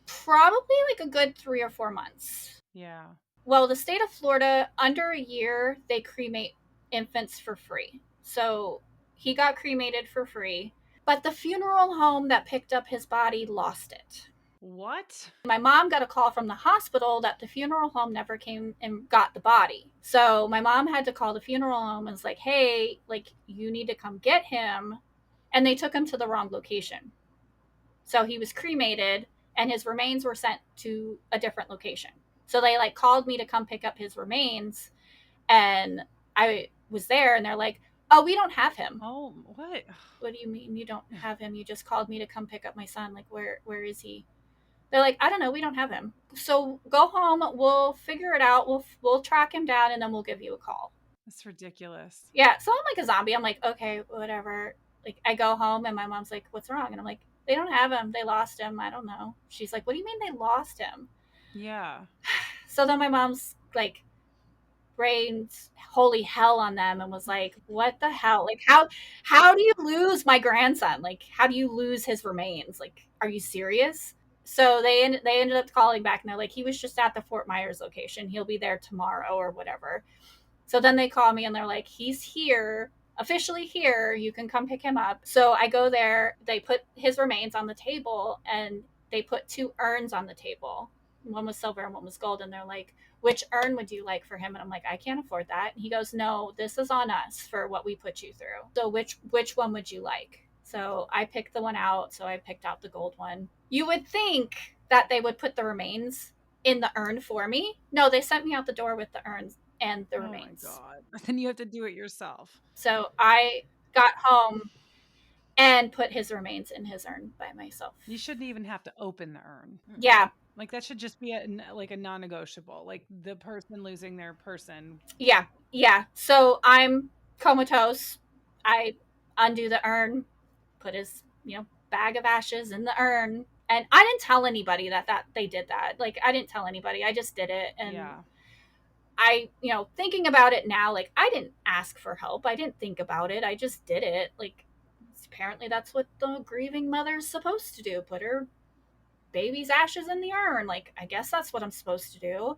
Probably like a good 3 or 4 months. Yeah. Well, the state of Florida, under a year, they cremate infants for free. So he got cremated for free, but the funeral home that picked up his body lost it. What? My mom got a call from the hospital that the funeral home never came and got the body. So my mom had to call the funeral home and was like, hey, like, you need to come get him. And they took him to the wrong location. So he was cremated and his remains were sent to a different location. So they like called me to come pick up his remains, and I was there and they're like, oh, we don't have him. Oh, what? What do you mean you don't have him? You just called me to come pick up my son. Like, where is he? They're like, I don't know, we don't have him. So go home, we'll figure it out. We'll track him down and then we'll give you a call. That's ridiculous. Yeah, so I'm like a zombie. I'm like, okay, whatever. Like, I go home and my mom's like, what's wrong? And I'm like, they don't have him. They lost him. I don't know. She's like, what do you mean they lost him? Yeah. So then my mom's like rained holy hell on them and was like, what the hell? Like, how do you lose my grandson? Like, how do you lose his remains? Like, are you serious? So they ended up calling back and they're like, he was just at the Fort Myers location. He'll be there tomorrow or whatever. So then they call me and they're like, he's here, officially here. You can come pick him up. So I go there. They put his remains on the table and they put 2 urns on the table. One was silver and one was gold. And they're like, which urn would you like for him? And I'm like, I can't afford that. And he goes, no, this is on us for what we put you through. So which one would you like? So I picked the one out. So I picked out the gold one. You would think that they would put the remains in the urn for me. No, they sent me out the door with the urns and the remains. Oh my God. Then you have to do it yourself. So I got home and put his remains in his urn by myself. You shouldn't even have to open the urn. Yeah. Like, that should just be a non-negotiable, like the person losing their person. Yeah. Yeah. So I'm comatose. I undo the urn, put his, bag of ashes in the urn. And I didn't tell anybody that they did that. Like, I didn't tell anybody. I just did it. And yeah. I, thinking about it now, like, I didn't ask for help. I didn't think about it. I just did it. Like, apparently that's what the grieving mother's supposed to do. Put her baby's ashes in the urn. Like, I guess that's what I'm supposed to do.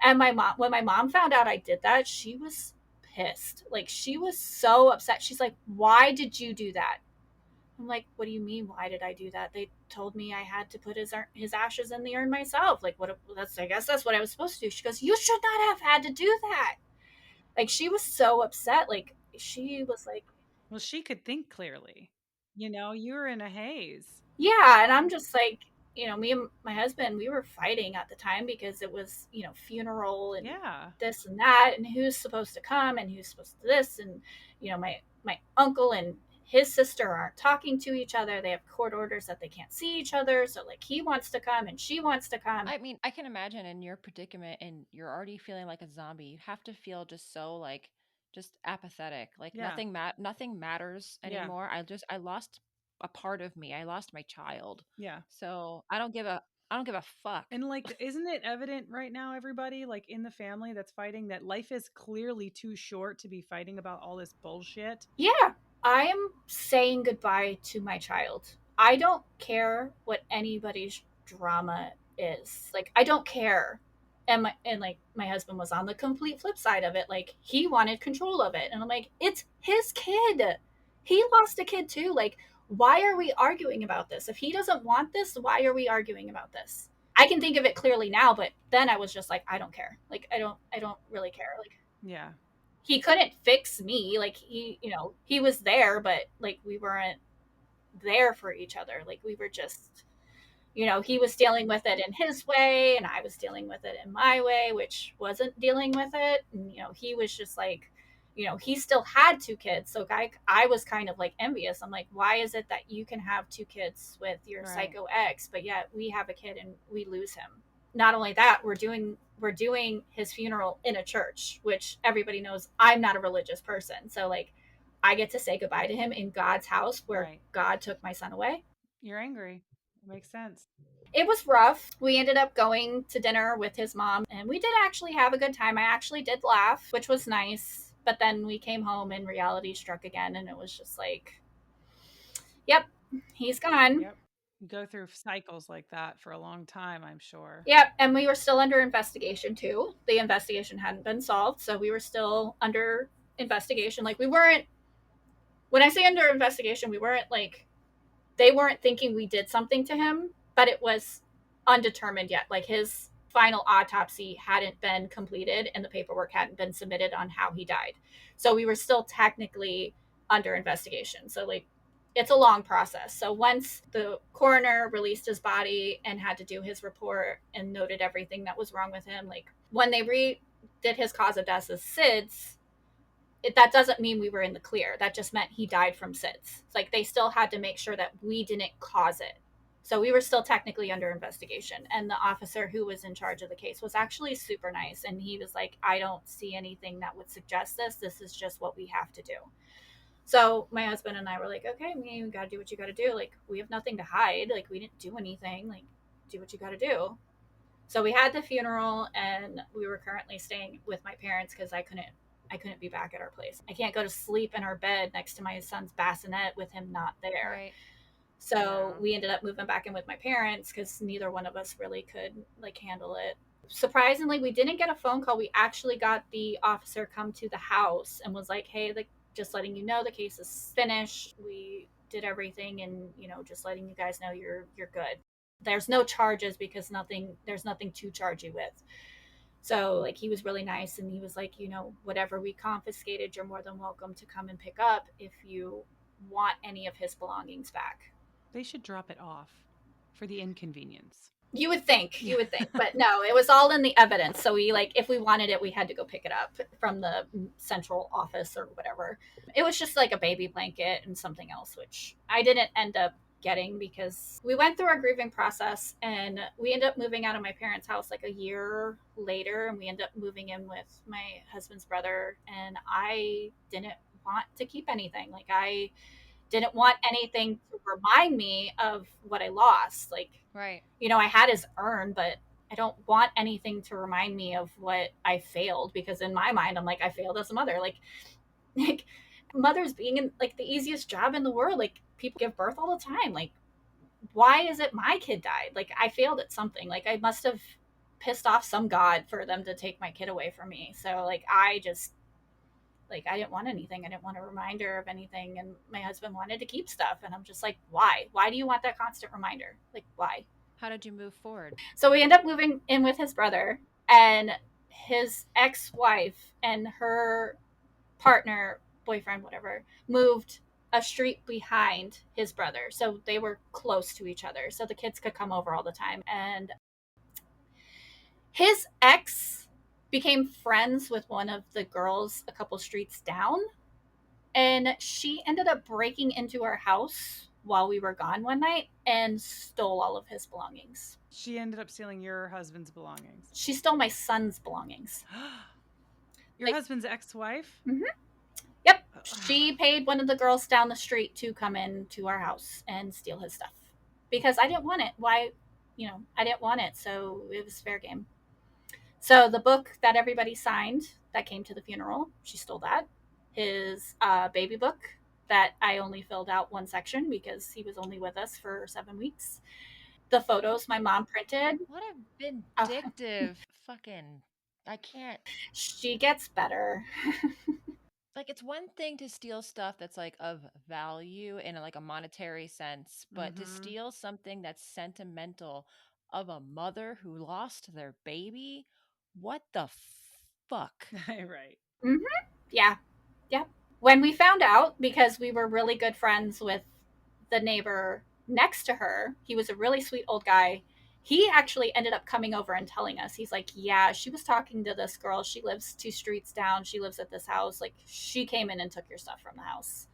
And when my mom found out I did that, she was pissed. Like, she was so upset. She's like, why did you do that? I'm like, what do you mean? Why did I do that? They told me I had to put his ashes in the urn myself. Like, I guess that's what I was supposed to do. She goes, you should not have had to do that. Like, she was so upset. Like, she was like, well, she could think clearly. You were in a haze. Yeah. And I'm just like, me and my husband, we were fighting at the time because it was, funeral and this and that, and who's supposed to come and who's supposed to this. And, my uncle and his sister aren't talking to each other. They have court orders that they can't see each other. So, like, he wants to come and she wants to come. I mean, I can imagine in your predicament and you're already feeling like a zombie. You have to feel just so like just apathetic. Like nothing matters anymore. I lost a part of me. I lost my child. Yeah. So I don't give a I don't give a fuck. And like, isn't it evident right now, everybody, like in the family that's fighting, that life is clearly too short to be fighting about all this bullshit? Yeah, I am saying goodbye to my child. I don't care what anybody's drama is. Like, I don't care. And my husband was on the complete flip side of it. Like, he wanted control of it. And I'm like, it's his kid. He lost a kid too. Like, why are we arguing about this? If he doesn't want this, why are we arguing about this? I can think of it clearly now, but then I was just like, I don't care. Like, I don't really care. Like, yeah, he couldn't fix me. Like, he was there, but like we weren't there for each other. Like, we were just, he was dealing with it in his way and I was dealing with it in my way, which wasn't dealing with it. And he was just like, he still had 2 kids. So I was kind of like envious. I'm like, why is it that you can have 2 kids with your psycho ex, but yet we have a kid and we lose him? Not only that, we're doing his funeral in a church, which everybody knows I'm not a religious person. So like, I get to say goodbye to him in God's house where God took my son away. You're angry. It makes sense. It was rough. We ended up going to dinner with his mom and we did actually have a good time. I actually did laugh, which was nice. But then we came home and reality struck again. And it was just like, yep, he's gone. Yep. You go through cycles like that for a long time, I'm sure. Yep. And we were still under investigation too. The investigation hadn't been solved. So we were still under investigation. Like, we weren't, when I say under investigation, we weren't like, they weren't thinking we did something to him, but it was undetermined yet. Like, his final autopsy hadn't been completed and the paperwork hadn't been submitted on how he died. So we were still technically under investigation. So like, it's a long process. So once the coroner released his body and had to do his report and noted everything that was wrong with him, like when they redid his cause of death as SIDS, that doesn't mean we were in the clear. That just meant he died from SIDS. It's like they still had to make sure that we didn't cause it. So we were still technically under investigation. And the officer who was in charge of the case was actually super nice. And he was like, I don't see anything that would suggest this. This is just what we have to do. So my husband and I were like, okay, you got to do what you got to do. Like, we have nothing to hide. Like, we didn't do anything. Like, do what you got to do. So we had the funeral and we were currently staying with my parents because I couldn't be back at our place. I can't go to sleep in our bed next to my son's bassinet with him not there. Right. So we ended up moving back in with my parents because neither one of us really could like handle it. Surprisingly, we didn't get a phone call. We actually got the officer come to the house and was like, hey, just letting you know the case is finished. We did everything and, just letting you guys know you're good. There's no charges because there's nothing to charge you with. So like, he was really nice and he was like, whatever we confiscated, you're more than welcome to come and pick up if you want any of his belongings back. They should drop it off for the inconvenience. You would think, but no, it was all in the evidence. So we if we wanted it, we had to go pick it up from the central office or whatever. It was just like a baby blanket and something else, which I didn't end up getting because we went through our grieving process and we ended up moving out of my parents' house like a year later, and we ended up moving in with my husband's brother, and I didn't want to keep anything. Like, I didn't want anything to remind me of what I lost. Like, right. I had his urn, but I don't want anything to remind me of what I failed, because in my mind, I'm like, I failed as a mother. Like mothers being in like the easiest job in the world. Like, people give birth all the time. Like, why is it my kid died? Like, I failed at something. Like, I must have pissed off some god for them to take my kid away from me. So like, I didn't want anything. I didn't want a reminder of anything. And my husband wanted to keep stuff. And I'm just like, why? Why do you want that constant reminder? Like, why? How did you move forward? So we end up moving in with his brother, and his ex-wife and her partner, boyfriend, whatever, moved a street behind his brother. So they were close to each other. So the kids could come over all the time. And his ex became friends with one of the girls a couple streets down, and she ended up breaking into our house while we were gone one night and stole all of his belongings. She ended up stealing your husband's belongings. She stole my son's belongings. Your husband's ex-wife? Mm-hmm. Yep. She paid one of the girls down the street to come in to our house and steal his stuff because I didn't want it. Why I didn't want it, so it was fair game. So the book that everybody signed that came to the funeral, she stole that. His baby book that I only filled out one section because he was only with us for 7 weeks. The photos my mom printed. What a Oh, vindictive fucking. I can't. she gets better. Like, it's one thing to steal stuff that's like of value in like a monetary sense, but to Mm-hmm. steal something that's sentimental of a mother who lost their baby, what the fuck? Right. Mm-hmm. Yeah. Yeah. When we found out, because we were really good friends with the neighbor next to her, he was a really sweet old guy. He actually ended up coming over and telling us, he's like, yeah, she was talking to this girl. She lives 2 streets down. She lives at this house. Like, she came in and took your stuff from the house.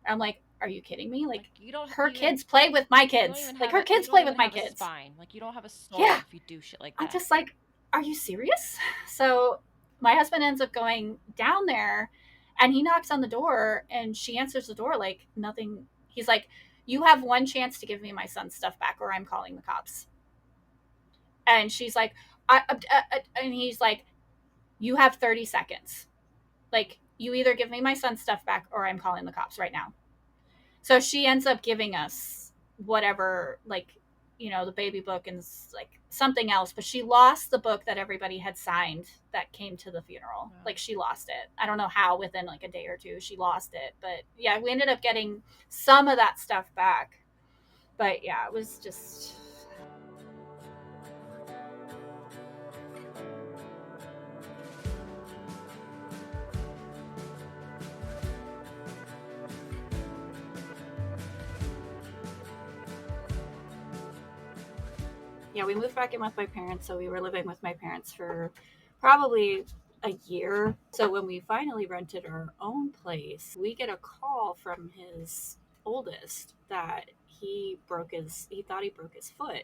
And I'm like, are you kidding me? Like, You don't her even kids play with my you don't kids. even Like, have her a you kids don't play even with my have a kids. spine. Like, you don't have a Yeah. soul if you do shit like I'm that. just like, are you serious? So my husband ends up going down there and he knocks on the door and she answers the door like nothing. He's like, you have one chance to give me my son's stuff back or I'm calling the cops. And she's like, and he's like, you have 30 seconds. Like, you either give me my son's stuff back or I'm calling the cops right now. So she ends up giving us whatever, like, the baby book and like something else, but she lost the book that everybody had signed that came to the funeral. Wow. Like, she lost it. I don't know how, within like a day or two she lost it, but yeah, we ended up getting some of that stuff back. But yeah, it was just yeah, we moved back in with my parents, so we were living with my parents for probably a year. So when we finally rented our own place, we get a call from his oldest that he thought he broke his foot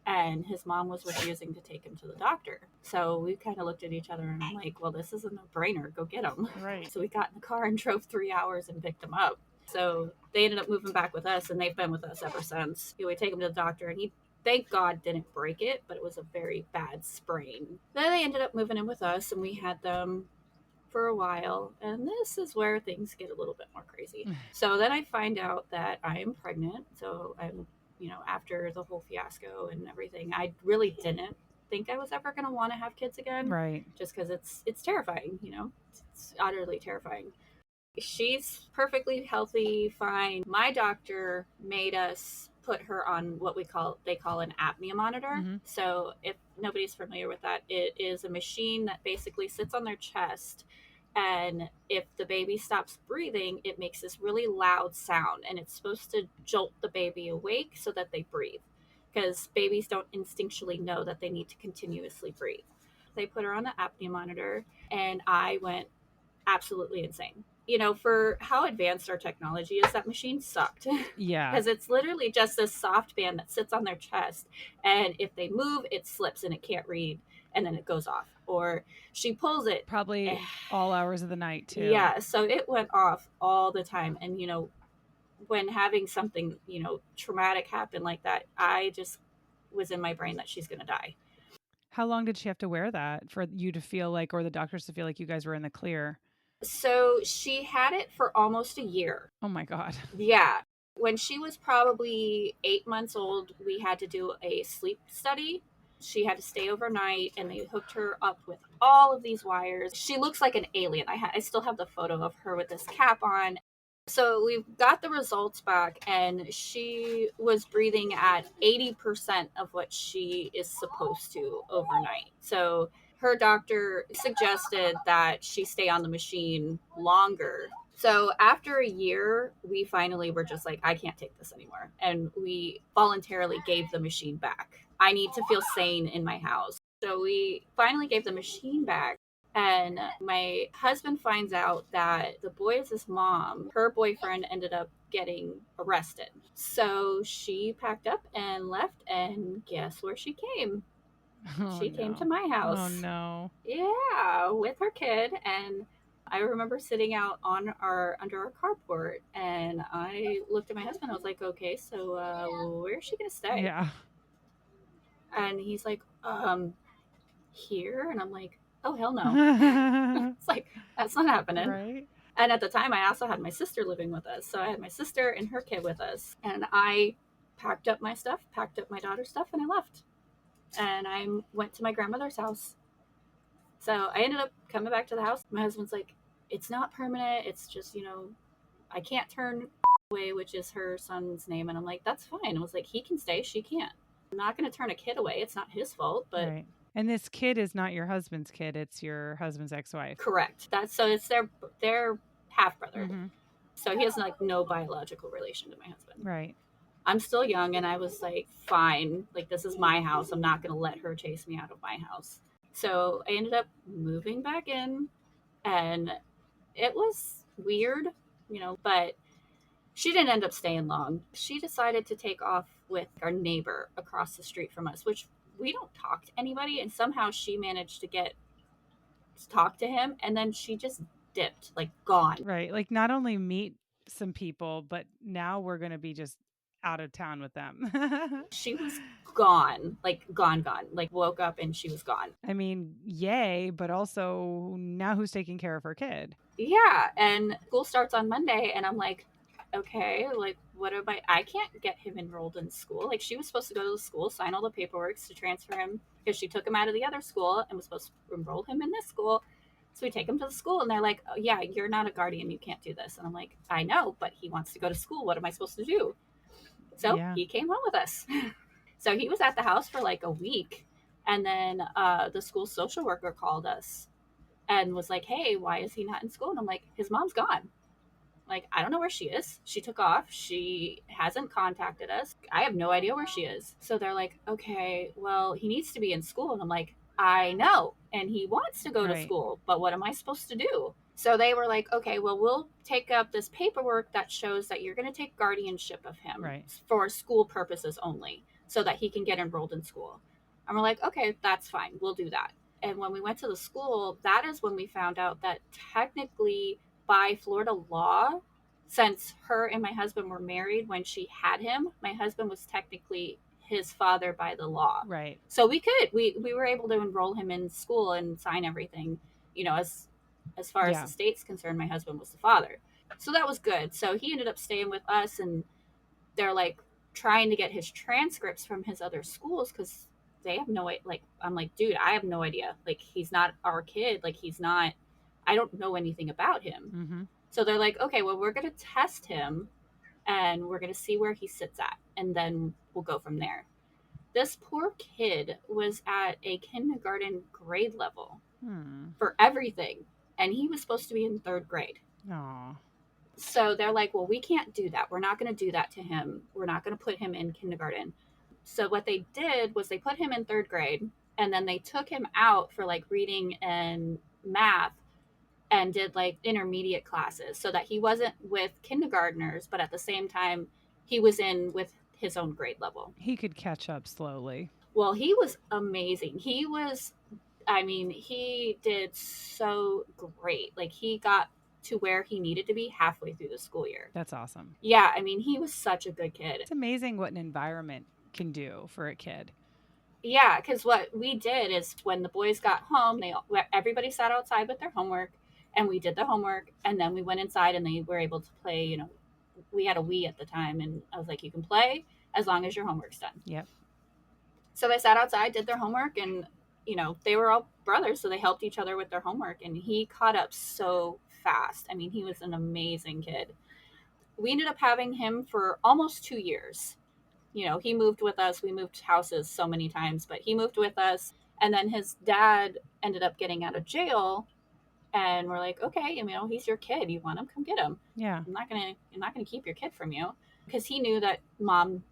and his mom was refusing to take him to the doctor. So we kind of looked at each other and I'm like, well, this is a no-brainer. Go get him. Right. So we got in the car and drove 3 hours and picked him up. So they ended up moving back with us and they've been with us ever since. We take him to the doctor and he, thank God, didn't break it, but it was a very bad sprain. Then they ended up moving in with us and we had them for a while, and this is where things get a little bit more crazy. So then I find out that I am pregnant. So I'm, after the whole fiasco and everything, I really didn't think I was ever going to want to have kids again. Right. Just because it's terrifying, it's utterly terrifying. She's perfectly healthy, fine. My doctor made us put her on what they call an apnea monitor. Mm-hmm. So if nobody's familiar with that, it is a machine that basically sits on their chest, and if the baby stops breathing, it makes this really loud sound, and it's supposed to jolt the baby awake so that they breathe, because babies don't instinctually know that they need to continuously breathe. They put her on the apnea monitor and I went absolutely insane. For how advanced our technology is, that machine sucked. Yeah. Because it's literally just this soft band that sits on their chest. And if they move, it slips and it can't read. And then it goes off. Or she pulls it. Probably all hours of the night, too. Yeah. So it went off all the time. And, when having something, traumatic happen like that, I just was in my brain that she's going to die. How long did she have to wear that for you to feel like, or the doctors to feel like you guys were in the clear? So she had it for almost a year. Oh my God. Yeah. When she was probably 8 months old, we had to do a sleep study. She had to stay overnight and they hooked her up with all of these wires. She looks like an alien. I still have the photo of her with this cap on. So we got the results back and she was breathing at 80% of what she is supposed to overnight. So her doctor suggested that she stay on the machine longer. So after a year, we finally were just like, I can't take this anymore. And we voluntarily gave the machine back. I need to feel sane in my house. So we finally gave the machine back. And my husband finds out that the boys' mom, her boyfriend, ended up getting arrested. So she packed up and left, and guess where she came? She came to my house. Oh no. Yeah, with her kid. And I remember sitting out under our carport, and I looked at my husband. I was like, okay, so where's she gonna stay? Yeah. And he's like, here? And I'm like, oh, hell no. It's like, that's not happening. Right. And at the time, I also had my sister living with us. So I had my sister and her kid with us. And I packed up my stuff, packed up my daughter's stuff, and I left. And I went to my grandmother's house. So I ended up coming back to the house. My husband's like, it's not permanent. It's just, I can't turn away, which is her son's name. And I'm like, that's fine. I was like, he can stay, she can't. I'm not going to turn a kid away. It's not his fault, but. Right. And this kid is not your husband's kid. It's your husband's ex-wife. Correct. So it's their half brother. Mm-hmm. So he has like no biological relation to my husband. Right. I'm still young, and I was like, fine, like this is my house. I'm not going to let her chase me out of my house. So I ended up moving back in, and it was weird, but she didn't end up staying long. She decided to take off with our neighbor across the street from us, which we don't talk to anybody. And somehow she managed to talk to him, and then she just dipped, like gone. Right. Like not only meet some people, but now we're going to be just out of town with them. She was gone, like gone, like woke up and she was gone. I mean, yay, but also now who's taking care of her kid? Yeah. And school starts on Monday, and I'm like, okay, like what am I can't get him enrolled in school. Like she was supposed to go to the school, sign all the paperwork to transfer him, because she took him out of the other school and was supposed to enroll him in this school. So we take him to the school, and they're like, oh, yeah, you're not a guardian, you can't do this. And I'm like, I know, but he wants to go to school. What am I supposed to do? So he came home with us. So he was at the house for like a week. And then the school social worker called us and was like, hey, why is he not in school? And I'm like, his mom's gone. Like, I don't know where she is. She took off. She hasn't contacted us. I have no idea where she is. So they're like, okay, well, he needs to be in school. And I'm like, I know. And he wants to go to school, but what am I supposed to do? So they were like, okay, well, we'll take up this paperwork that shows that you're going to take guardianship of him for school purposes only, so that he can get enrolled in school. And we're like, okay, that's fine. We'll do that. And when we went to the school, that is when we found out that technically by Florida law, since her and my husband were married when she had him, my husband was technically his father by the law. Right. So we were able to enroll him in school and sign everything, as far as the state's concerned, my husband was the father. So that was good. So he ended up staying with us, and they're like trying to get his transcripts from his other schools, because they have no idea. Like, I'm like, dude, I have no idea. Like, he's not our kid. Like, I don't know anything about him. Mm-hmm. So they're like, okay, well, we're going to test him, and we're going to see where he sits at, and then we'll go from there. This poor kid was at a kindergarten grade level for everything, and he was supposed to be in 3rd grade. Aww. So they're like, well, we can't do that. We're not going to do that to him. We're not going to put him in kindergarten. So what they did was they put him in 3rd grade, and then they took him out for like reading and math, and did like intermediate classes, so that he wasn't with kindergartners, but at the same time he was in with his own grade level. He could catch up slowly. Well, he was amazing. He did so great. Like, he got to where he needed to be halfway through the school year. That's awesome. Yeah, I mean, he was such a good kid. It's amazing what an environment can do for a kid. Yeah, because what we did is when the boys got home, everybody sat outside with their homework, and we did the homework, and then we went inside, and they were able to play. We had a Wii at the time, and I was like, you can play as long as your homework's done. Yep. So they sat outside, did their homework, and they were all brothers, so they helped each other with their homework, and he caught up so fast. I mean, he was an amazing kid. We ended up having him for almost 2 years. He moved with us. We moved houses so many times, but he moved with us. And then his dad ended up getting out of jail, and we're like, okay, he's your kid. You want him? Come get him. Yeah. I'm not gonna keep your kid from you, because he knew that mom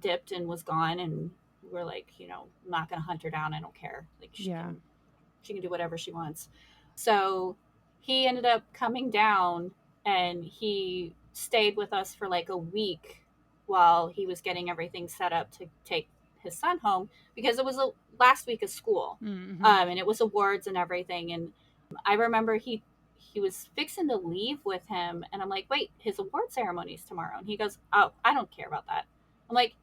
dipped and was gone, and we're like, I'm not gonna hunt her down. I don't care. Like, she can do whatever she wants. So he ended up coming down, and he stayed with us for like a week while he was getting everything set up to take his son home, because it was the last week of school. Mm-hmm. And it was awards and everything. And I remember he was fixing to leave with him, and I'm like, wait, his award ceremony's tomorrow. And he goes, oh, I don't care about that. I'm like,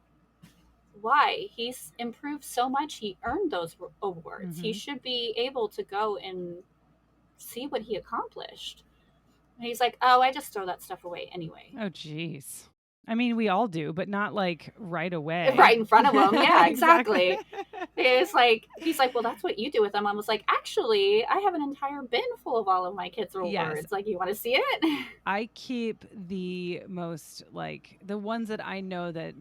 why? He's improved so much. He earned those awards. He should be able to go and see what he accomplished. And he's like, oh, I just throw that stuff away anyway. Oh, geez. I mean, we all do, but not like right away. Right in front of him. Yeah, exactly. He's like, well, that's what you do with them. I was like, actually, I have an entire bin full of all of my kids' awards. Yes. Like, you want to see it? I keep the most, like, the ones that I know that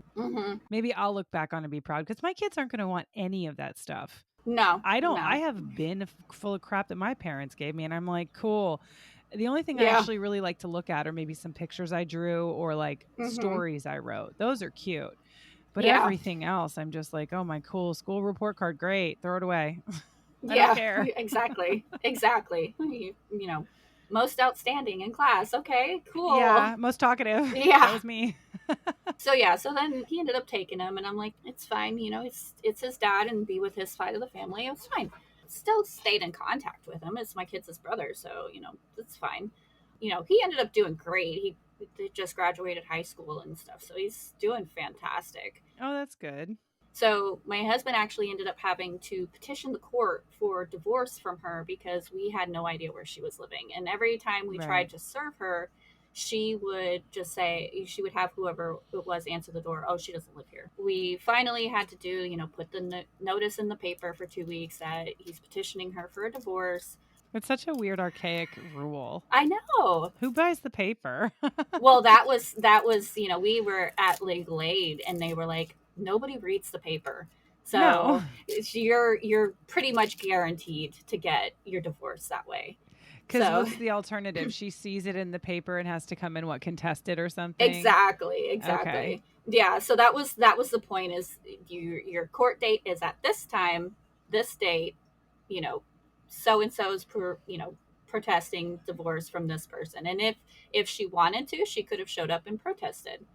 maybe I'll look back on and be proud, because my kids aren't going to want any of that stuff. No, I don't. No. I have a bin full of crap that my parents gave me, and I'm like, cool. The only thing I actually really like to look at are maybe some pictures I drew or like stories I wrote. Those are cute. But everything else, I'm just like, oh, my cool school report card. Great. Throw it away. I don't care. Exactly. You know, most outstanding in class. Okay, cool. Yeah, most talkative. Yeah. That was me. So then he ended up taking him, and I'm like, it's fine. You know, it's his dad, and be with his side of the family. It was fine. Still stayed in contact with him. It's my kid's brother, so, you know, it's fine. You know, he ended up doing great. He just graduated high school and stuff, so he's doing fantastic. Oh, that's good. So my husband actually ended up having to petition the court for divorce from her because we had no idea where she was living. And every time we tried to serve her, she would just say, she would have whoever it was answer the door. Oh, she doesn't live here. We finally had to do, you know, put the notice in the paper for 2 weeks that he's petitioning her for a divorce. It's such a weird, archaic rule. I know. Who buys the paper? Well, that was, you know, we were at legal aid, and they were like, nobody reads the paper. So you're pretty much guaranteed to get your divorce that way. Because what's the alternative? She sees it in the paper and has to come in, contested or something? Exactly. Okay. Yeah, so that was the point, is your court date is at this time, this date, you know, so-and-so's protesting divorce from this person. And if she wanted to, she could have showed up and protested.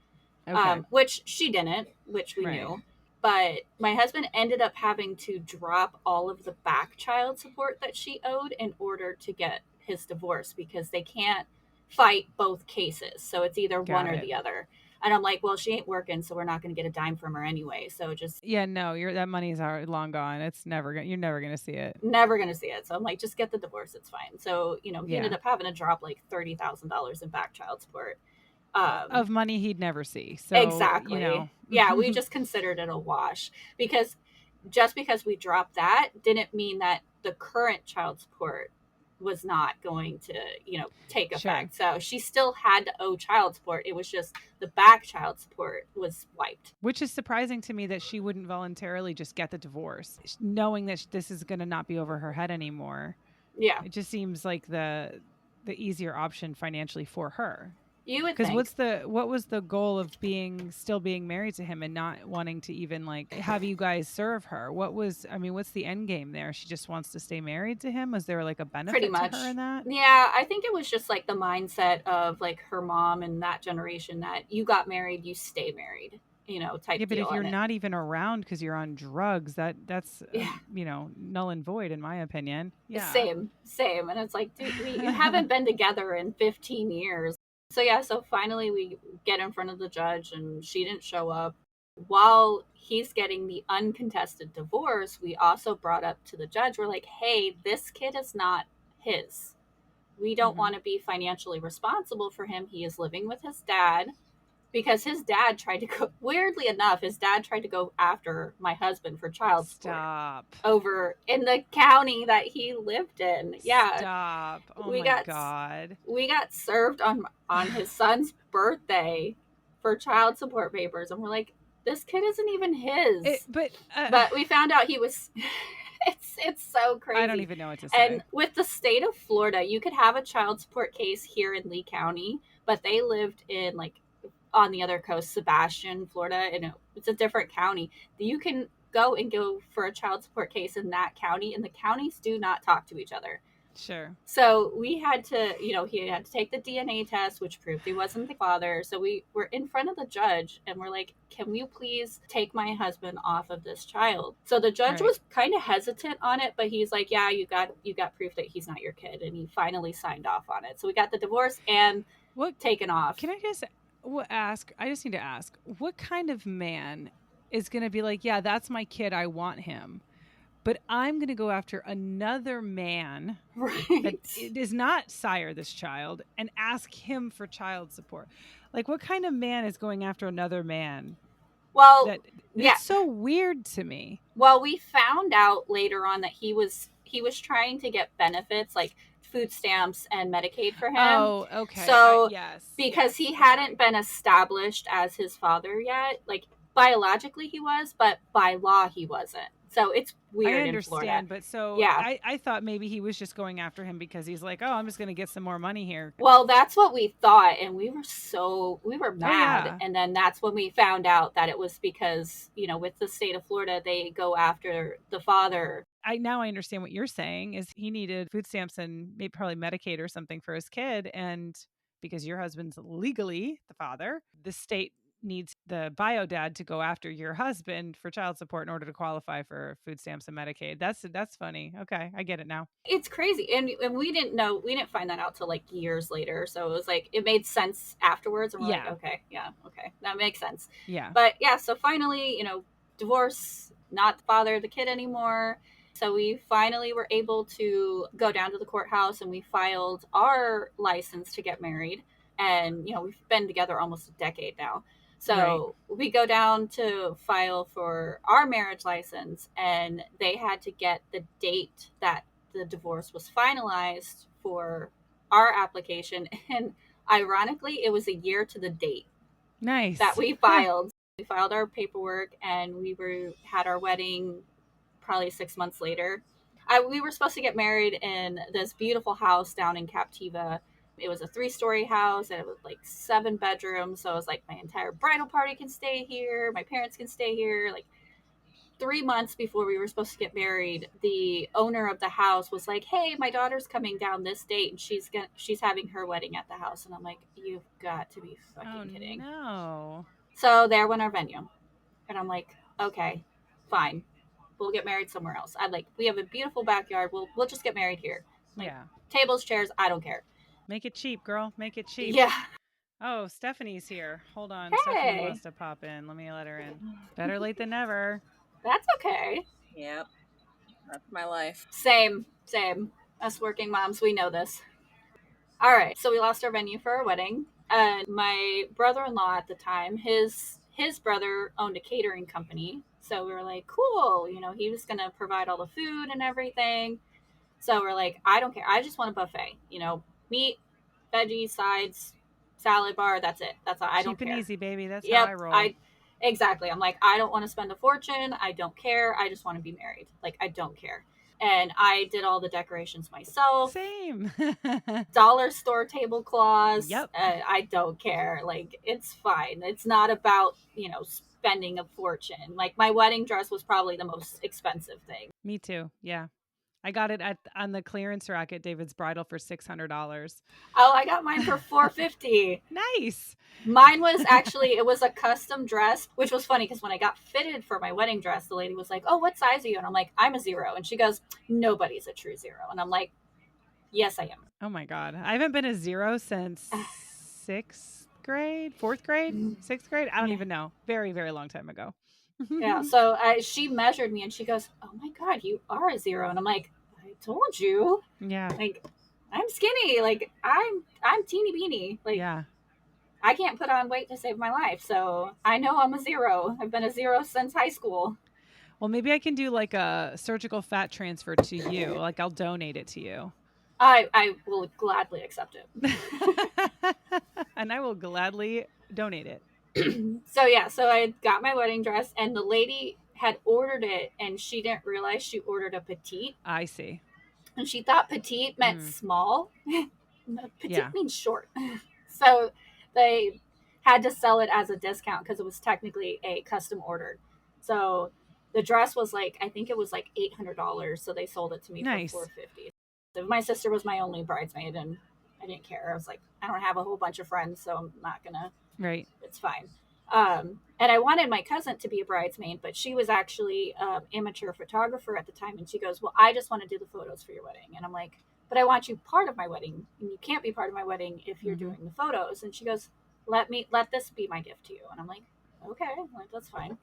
Which she didn't, which we knew. But my husband ended up having to drop all of the back child support that she owed in order to get his divorce, because they can't fight both cases. So it's either one or the other. And I'm like, well, she ain't working, so we're not going to get a dime from her anyway. So just that money's long gone. It's you're never going to see it. Never going to see it. So I'm like, just get the divorce. It's fine. So, you know, he ended up having to drop like $30,000 in back child support. Of money he'd never see. So, exactly. You know. Yeah, we just considered it a wash, because just because we dropped that didn't mean that the current child support was not going to, you know, take effect. So she still had to owe child support. It was just the back child support was wiped. Which is surprising to me that she wouldn't voluntarily just get the divorce, knowing that this is going to not be over her head anymore. Yeah. It just seems like the easier option financially for her. You would think. Because what was the goal of still being married to him and not wanting to even like have you guys serve her? What's the end game there? She just wants to stay married to him? Was there like a benefit Pretty much to her in that? Yeah, I think it was just like the mindset of like her mom and that generation, that you got married, you stay married, you know, type deal. But if you're not even around because you're on drugs, that's you know, null and void in my opinion. Yeah. Same. And it's like, dude, you haven't been together in 15 years. So finally we get in front of the judge, and she didn't show up. While he's getting the uncontested divorce, we also brought up to the judge, we're like, hey, this kid is not his. We don't want to be financially responsible for him. He is living with his dad, because his dad tried to go, weirdly enough, after my husband for child support over in the county that he lived in. Yeah. Stop. Oh my God. We got served on his son's birthday for child support papers. And we're like, this kid isn't even his. But we found out he was, it's so crazy. I don't even know what to say. And with the state of Florida, you could have a child support case here in Lee County, but they lived in like on the other coast, Sebastian, Florida, and it's a different county. You can go for a child support case in that county, and the counties do not talk to each other. Sure. So we had to, you know, he had to take the DNA test, which proved he wasn't the father. So we were in front of the judge, and we're like, can you please take my husband off of this child? So the judge was kind of hesitant on it, but he's like, yeah, you got proof that he's not your kid. And he finally signed off on it. So we got the divorce and taken off. Can I just I just need to ask, what kind of man is going to be like, yeah, that's my kid. I want him. But I'm going to go after another man that does not sire this child and ask him for child support. Like, what kind of man is going after another man? Well, it's so weird to me. Well, we found out later on that he was trying to get benefits like food stamps and Medicaid for him. Oh, okay. So yes, because he hadn't been established as his father yet, like biologically he was, but by law he wasn't. So it's weird. I understand, in Florida. But so yeah. I thought maybe he was just going after him because he's like, oh, I'm just going to get some more money here. Well, that's what we thought, and we were mad. Yeah. And then that's when we found out that it was because, you know, with the state of Florida, they go after the father. Now I understand what you're saying is he needed food stamps and maybe probably Medicaid or something for his kid, and because your husband's legally the father, the state needs the bio dad to go after your husband for child support in order to qualify for food stamps and Medicaid. That's funny. Okay, I get it now. It's crazy, and we didn't find that out till like years later. So it was like it made sense afterwards, and we're like, okay, that makes sense. Yeah, but yeah, so finally, you know, divorce, not the father of the kid anymore. So we finally were able to go down to the courthouse and we filed our license to get married. And, you know, we've been together almost a decade now. So we go down to file for our marriage license, and they had to get the date that the divorce was finalized for our application. And ironically, it was a year to the date. Nice. That we filed. We filed our paperwork, and we had our wedding probably 6 months later. We were supposed to get married in this beautiful house down in Captiva. It was a 3-story house, and it was like 7 bedrooms. So I was like, my entire bridal party can stay here. My parents can stay here. Like 3 months before we were supposed to get married, the owner of the house was like, hey, my daughter's coming down this date, and she's having her wedding at the house. And I'm like, you've got to be fucking kidding. No. So there went our venue. And I'm like, okay, fine. We'll get married somewhere else. We have a beautiful backyard. We'll just get married here. Like, tables, chairs, I don't care. Make it cheap, girl. Make it cheap. Yeah. Oh, Stephanie's here. Hold on. Hey. Stephanie wants to pop in. Let me let her in. Better late than never. That's okay. Yep. That's my life. Same. Us working moms, we know this. All right. So we lost our venue for our wedding. And my brother-in-law at the time, his brother owned a catering company. So we were like, cool. You know, he was going to provide all the food and everything. So we're like, I don't care. I just want a buffet. You know, meat, veggies, sides, salad bar. That's it. That's all. I don't care. Cheap and easy, baby. That's how I roll. Exactly. I'm like, I don't want to spend a fortune. I don't care. I just want to be married. Like, I don't care. And I did all the decorations myself. Same. Dollar store tablecloths. Yep. I don't care. Like, it's fine. It's not about, you know, spending a fortune. Like, my wedding dress was probably the most expensive thing. Me too. Yeah. I got it on the clearance rack at David's Bridal for $600. Oh, I got mine for $450. Nice. Mine was actually, it was a custom dress, which was funny because when I got fitted for my wedding dress, the lady was like, oh, what size are you? And I'm like, I'm a 0. And she goes, nobody's a true 0. And I'm like, yes, I am. Oh my God. I haven't been a 0 since 4th grade, 6th grade. I don't even know. Very, very long time ago. Yeah. So she measured me and she goes, oh my God, you are a 0. And I'm like, I told you. Yeah. Like, I'm skinny. Like, I'm teeny beeny. Like, yeah. I can't put on weight to save my life. So I know I'm a 0. I've been a 0 since high school. Well, maybe I can do like a surgical fat transfer to you. Like, I'll donate it to you. I will gladly accept it. And I will gladly donate it. So I got my wedding dress, and the lady had ordered it, and she didn't realize she ordered a petite. I see. And she thought petite meant small. Petite means short. So they had to sell it as a discount because it was technically a custom ordered. So the dress was like, I think it was like $800. So they sold it to me for $450. So my sister was my only bridesmaid, and I didn't care. I was like, I don't have a whole bunch of friends, so I'm not gonna. Right. It's fine. And I wanted my cousin to be a bridesmaid, but she was actually an amateur photographer at the time. And she goes, well, I just want to do the photos for your wedding. And I'm like, but I want you part of my wedding. And you can't be part of my wedding if you're doing the photos. And she goes, let this be my gift to you. And I'm like, okay, like, that's fine.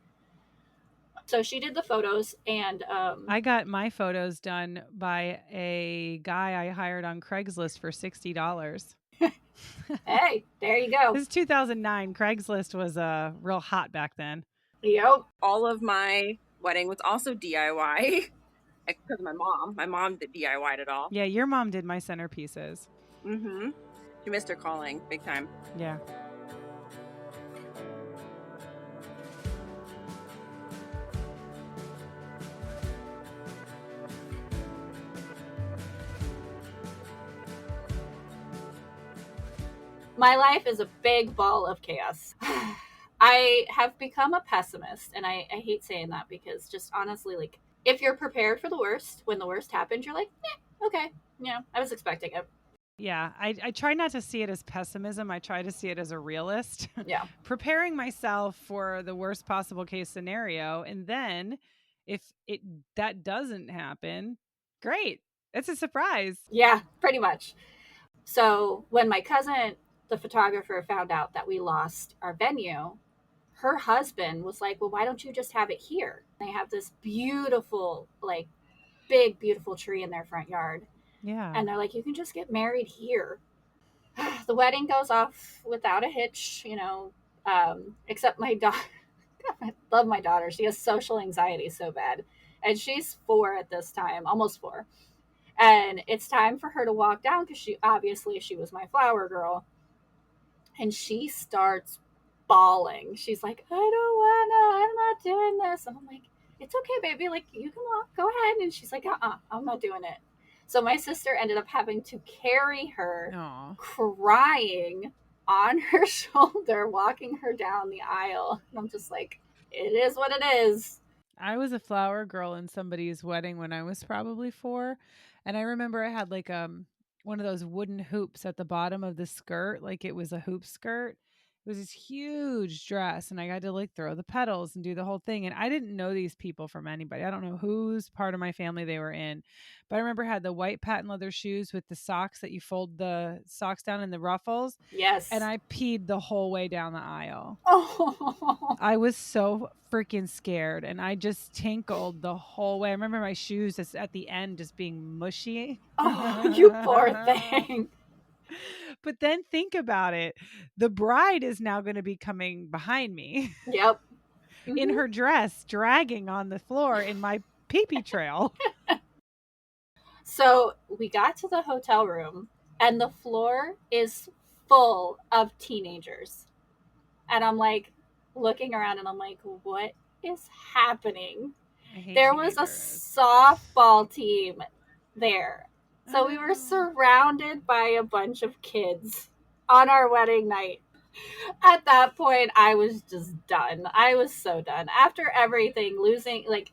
So she did the photos, and I got my photos done by a guy I hired on Craigslist for $60. Hey, there you go. This is 2009. Craigslist was real hot back then. Yep. All of my wedding was also DIY. Because of my mom. My mom did DIY'd it all. Yeah, your mom did my centerpieces. Mm-hmm. She missed her calling big time. Yeah. My life is a big ball of chaos. I have become a pessimist, and I hate saying that because just honestly, like, if you're prepared for the worst, when the worst happens, you're like, okay, I was expecting it. Yeah, I try not to see it as pessimism. I try to see it as a realist. Yeah. Preparing myself for the worst possible case scenario. And then if that doesn't happen, great. It's a surprise. Yeah, pretty much. So when my cousin, the photographer, found out that we lost our venue, her husband was like, well, why don't you just have it here? They have this beautiful, like, big, beautiful tree in their front yard. Yeah. And they're like, you can just get married here. The wedding goes off without a hitch, except my daughter. I love my daughter. She has social anxiety so bad. And she's 4 at this time, almost 4. And it's time for her to walk down because she was my flower girl. And she starts bawling. She's like, I don't wanna, I'm not doing this. And I'm like, it's okay, baby. Like, you can walk, go ahead. And she's like, I'm not doing it. So my sister ended up having to carry her, Aww. crying on her shoulder, walking her down the aisle. And I'm just like, it is what it is. I was a flower girl in somebody's wedding when I was probably 4. And I remember I had like one of those wooden hoops at the bottom of the skirt, like it was a hoop skirt. It was this huge dress, and I had to like throw the petals and do the whole thing. And I didn't know these people from anybody. I don't know whose part of my family they were in, but I remember I had the white patent leather shoes with the socks that you fold the socks down in the ruffles. Yes. And I peed the whole way down the aisle. Oh. I was so freaking scared, and I just tinkled the whole way. I remember my shoes at the end just being mushy. Oh, you poor thing. But then think about it. The bride is now going to be coming behind me. Yep. In her dress, dragging on the floor in my pee-pee trail. So we got to the hotel room, and the floor is full of teenagers. And I'm like looking around, and I'm like, what is happening? There was a softball team there. So we were surrounded by a bunch of kids on our wedding night. At that point, I was just done. I was so done. After everything, losing, like,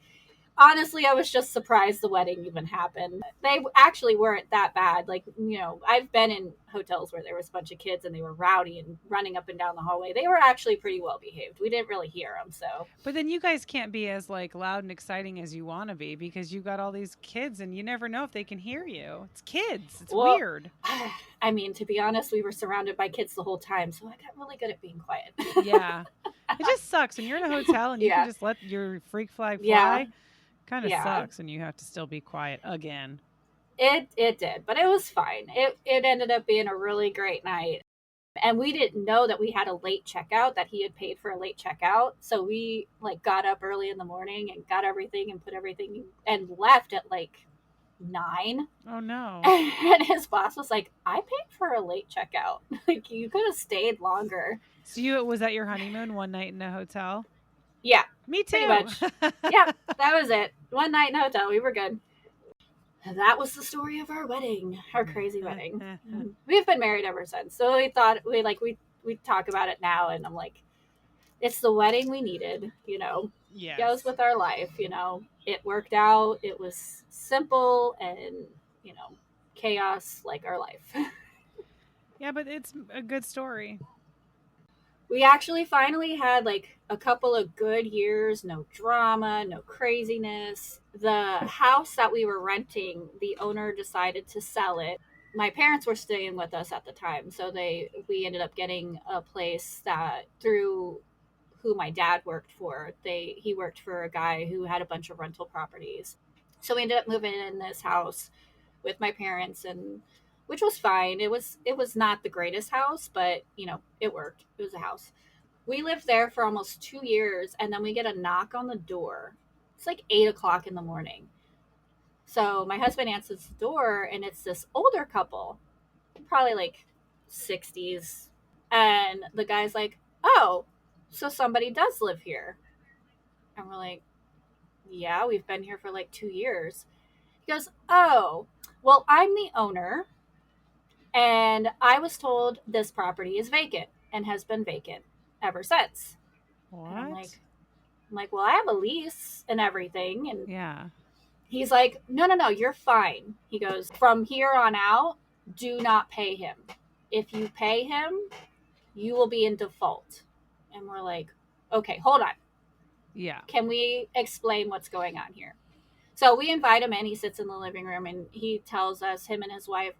honestly, I was just surprised the wedding even happened. They actually weren't that bad. Like, I've been in hotels where there was a bunch of kids and they were rowdy and running up and down the hallway. They were actually pretty well behaved. We didn't really hear them, so. But then you guys can't be as, like, loud and exciting as you want to be because you got all these kids and you never know if they can hear you. It's kids. It's weird. I mean, to be honest, we were surrounded by kids the whole time, so I got really good at being quiet. Yeah. It just sucks when you're in a hotel and you can just let your freak flag fly. Yeah. Kind of sucks, and you have to still be quiet again. It did, but it was fine. It ended up being a really great night. And we didn't know that we had a late checkout, that he had paid for a late checkout. So we like got up early in the morning and got everything and put everything and left at like 9. Oh no. And his boss was like, I paid for a late checkout. Like, you could have stayed longer. So was that your honeymoon, one night in a hotel? Yeah. Me too. Pretty much. Yeah, that was it. One night in a hotel. We were good. And that was the story of our wedding, our crazy wedding. We've been married ever since. So we thought we talk about it now, and I'm like, it's the wedding we needed, Yes. Goes with our life, It worked out. It was simple and, chaos like our life. Yeah, but it's a good story. We actually finally had like a couple of good years, no drama, no craziness. The house that we were renting, the owner decided to sell it. My parents were staying with us at the time, so we ended up getting a place that through who my dad worked for. He worked for a guy who had a bunch of rental properties. So we ended up moving in this house with my parents, and which was fine. It was not the greatest house, but it worked. It was a house. We lived there for almost 2 years, and then we get a knock on the door. It's like 8 o'clock in the morning. So my husband answers the door, and it's this older couple, probably like 60s. And the guy's like, "Oh, so somebody does live here." And we're like, "Yeah, we've been here for like 2 years." He goes, "Oh, well, I'm the owner, and I was told this property is vacant and has been vacant ever since." What? And I'm like, "Well, I have a lease and everything." And yeah. He's like, no, you're fine. He goes, "From here on out, do not pay him. If you pay him, you will be in default." And we're like, "Okay, hold on. Yeah. Can we explain what's going on here?" So we invite him in. He sits in the living room, and he tells us, him and his wife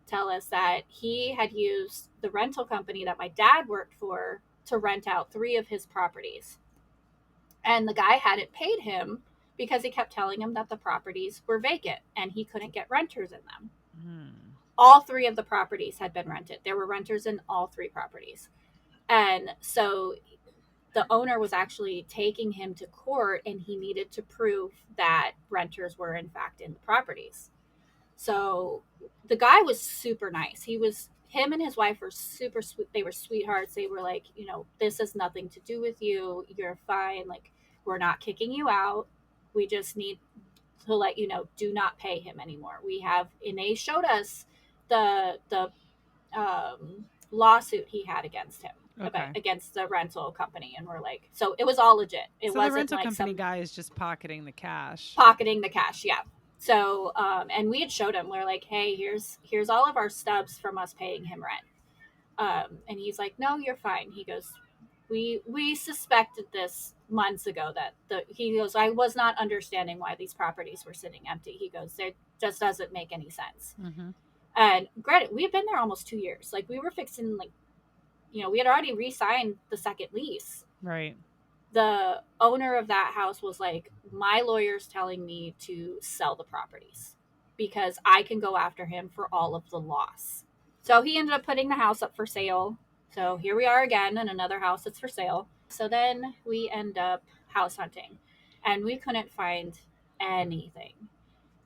tell us that he had used the rental company that my dad worked for to rent out 3 of his properties. And the guy hadn't paid him because he kept telling him that the properties were vacant and he couldn't get renters in them. All 3 of the properties had been rented. There were renters in all 3 properties. And so the owner was actually taking him to court, and he needed to prove that renters were in fact in the properties. So the guy was super nice. Him and his wife were super sweet. They were sweethearts. They were like, "This has nothing to do with you. You're fine. Like, we're not kicking you out. We just need to let you know, do not pay him anymore." And they showed us the lawsuit he had against him, against the rental company. And we're like, so it was all legit. It wasn't the rental like company guy is just pocketing the cash. Yeah. So, and we had showed him, we're like, "Hey, here's all of our stubs from us paying him rent." And he's like, "No, you're fine." He goes, we suspected this months ago, he goes, "I was not understanding why these properties were sitting empty." He goes, "It just doesn't make any sense." Mm-hmm. And granted, we had been there almost 2 years. Like, we were fixing, like, we had already re-signed the second lease. Right. The owner of that house was like, "My lawyer's telling me to sell the properties because I can go after him for all of the loss." So he ended up putting the house up for sale. So here we are again in another house that's for sale. So then we end up house hunting, and we couldn't find anything.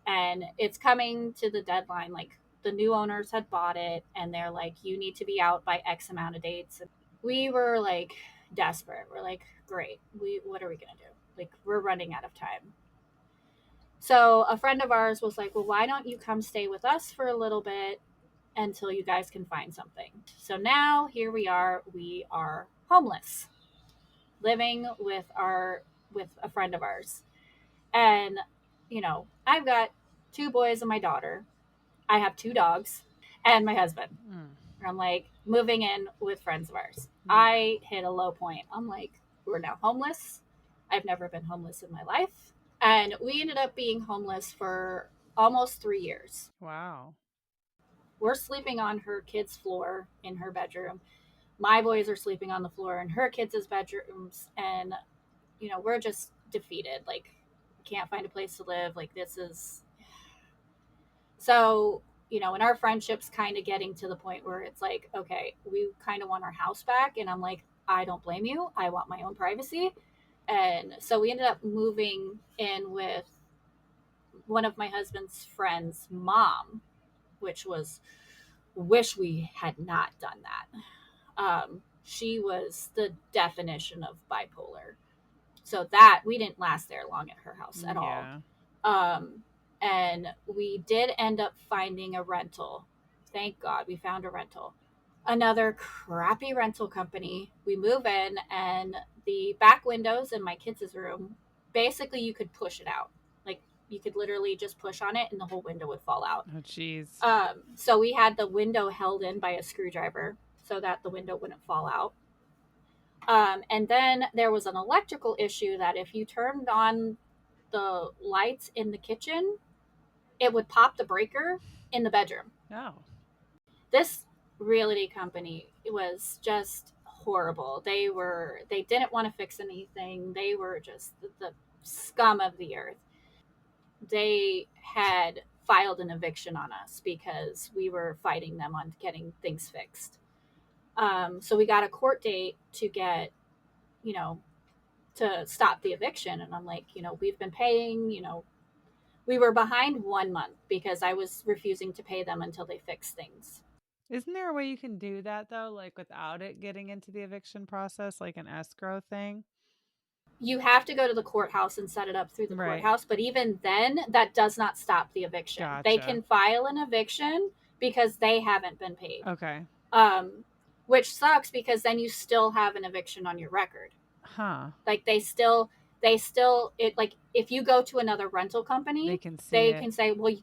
And it's coming to the deadline. Like, the new owners had bought it, and they're like, "You need to be out by X amount of dates." And we were like desperate. We're like, "Great. What are we going to do? Like, we're running out of time." So a friend of ours was like, "Well, why don't you come stay with us for a little bit until you guys can find something?" So now here we are homeless, living with a friend of ours. And I've got 2 boys and my daughter. I have 2 dogs and my husband. I'm like, moving in with friends of ours. I hit a low point. I'm like, we're now homeless. I've never been homeless in my life. And we ended up being homeless for almost 3 years. Wow. We're sleeping on her kid's floor in her bedroom. My boys are sleeping on the floor in her kids' bedrooms. And, we're just defeated. Like, can't find a place to live. Like, this is... So, and our friendship's kind of getting to the point where it's like, okay, we kind of want our house back. And I'm like, I don't blame you. I want my own privacy. And so we ended up moving in with one of my husband's friend's mom, which was, wish we had not done that. She was the definition of bipolar. So that we didn't last there long at her house at all. And we did end up finding a rental. Thank God we found a rental. Another crappy rental company. We move in, and the back windows in my kids' room, basically you could push it out. Like, you could literally just push on it and the whole window would fall out. Oh, jeez. So we had the window held in by a screwdriver so that the window wouldn't fall out. And then there was an electrical issue that if you turned on the lights in the kitchen, it would pop the breaker in the bedroom. Oh. This realty company was just horrible. They didn't want to fix anything. They were just the scum of the earth. They had filed an eviction on us because we were fighting them on getting things fixed. So we got a court date to get, to stop the eviction. And I'm like, we've been paying, we were behind 1 month because I was refusing to pay them until they fixed things. Isn't there a way you can do that though, like without it getting into the eviction process, like an escrow thing? You have to go to the courthouse and set it up through the courthouse, but even then, that does not stop the eviction. Gotcha. They can file an eviction because they haven't been paid. Okay. Which sucks because then you still have an eviction on your record. Huh. Like they still it, like if you go to another rental company, they can say, well,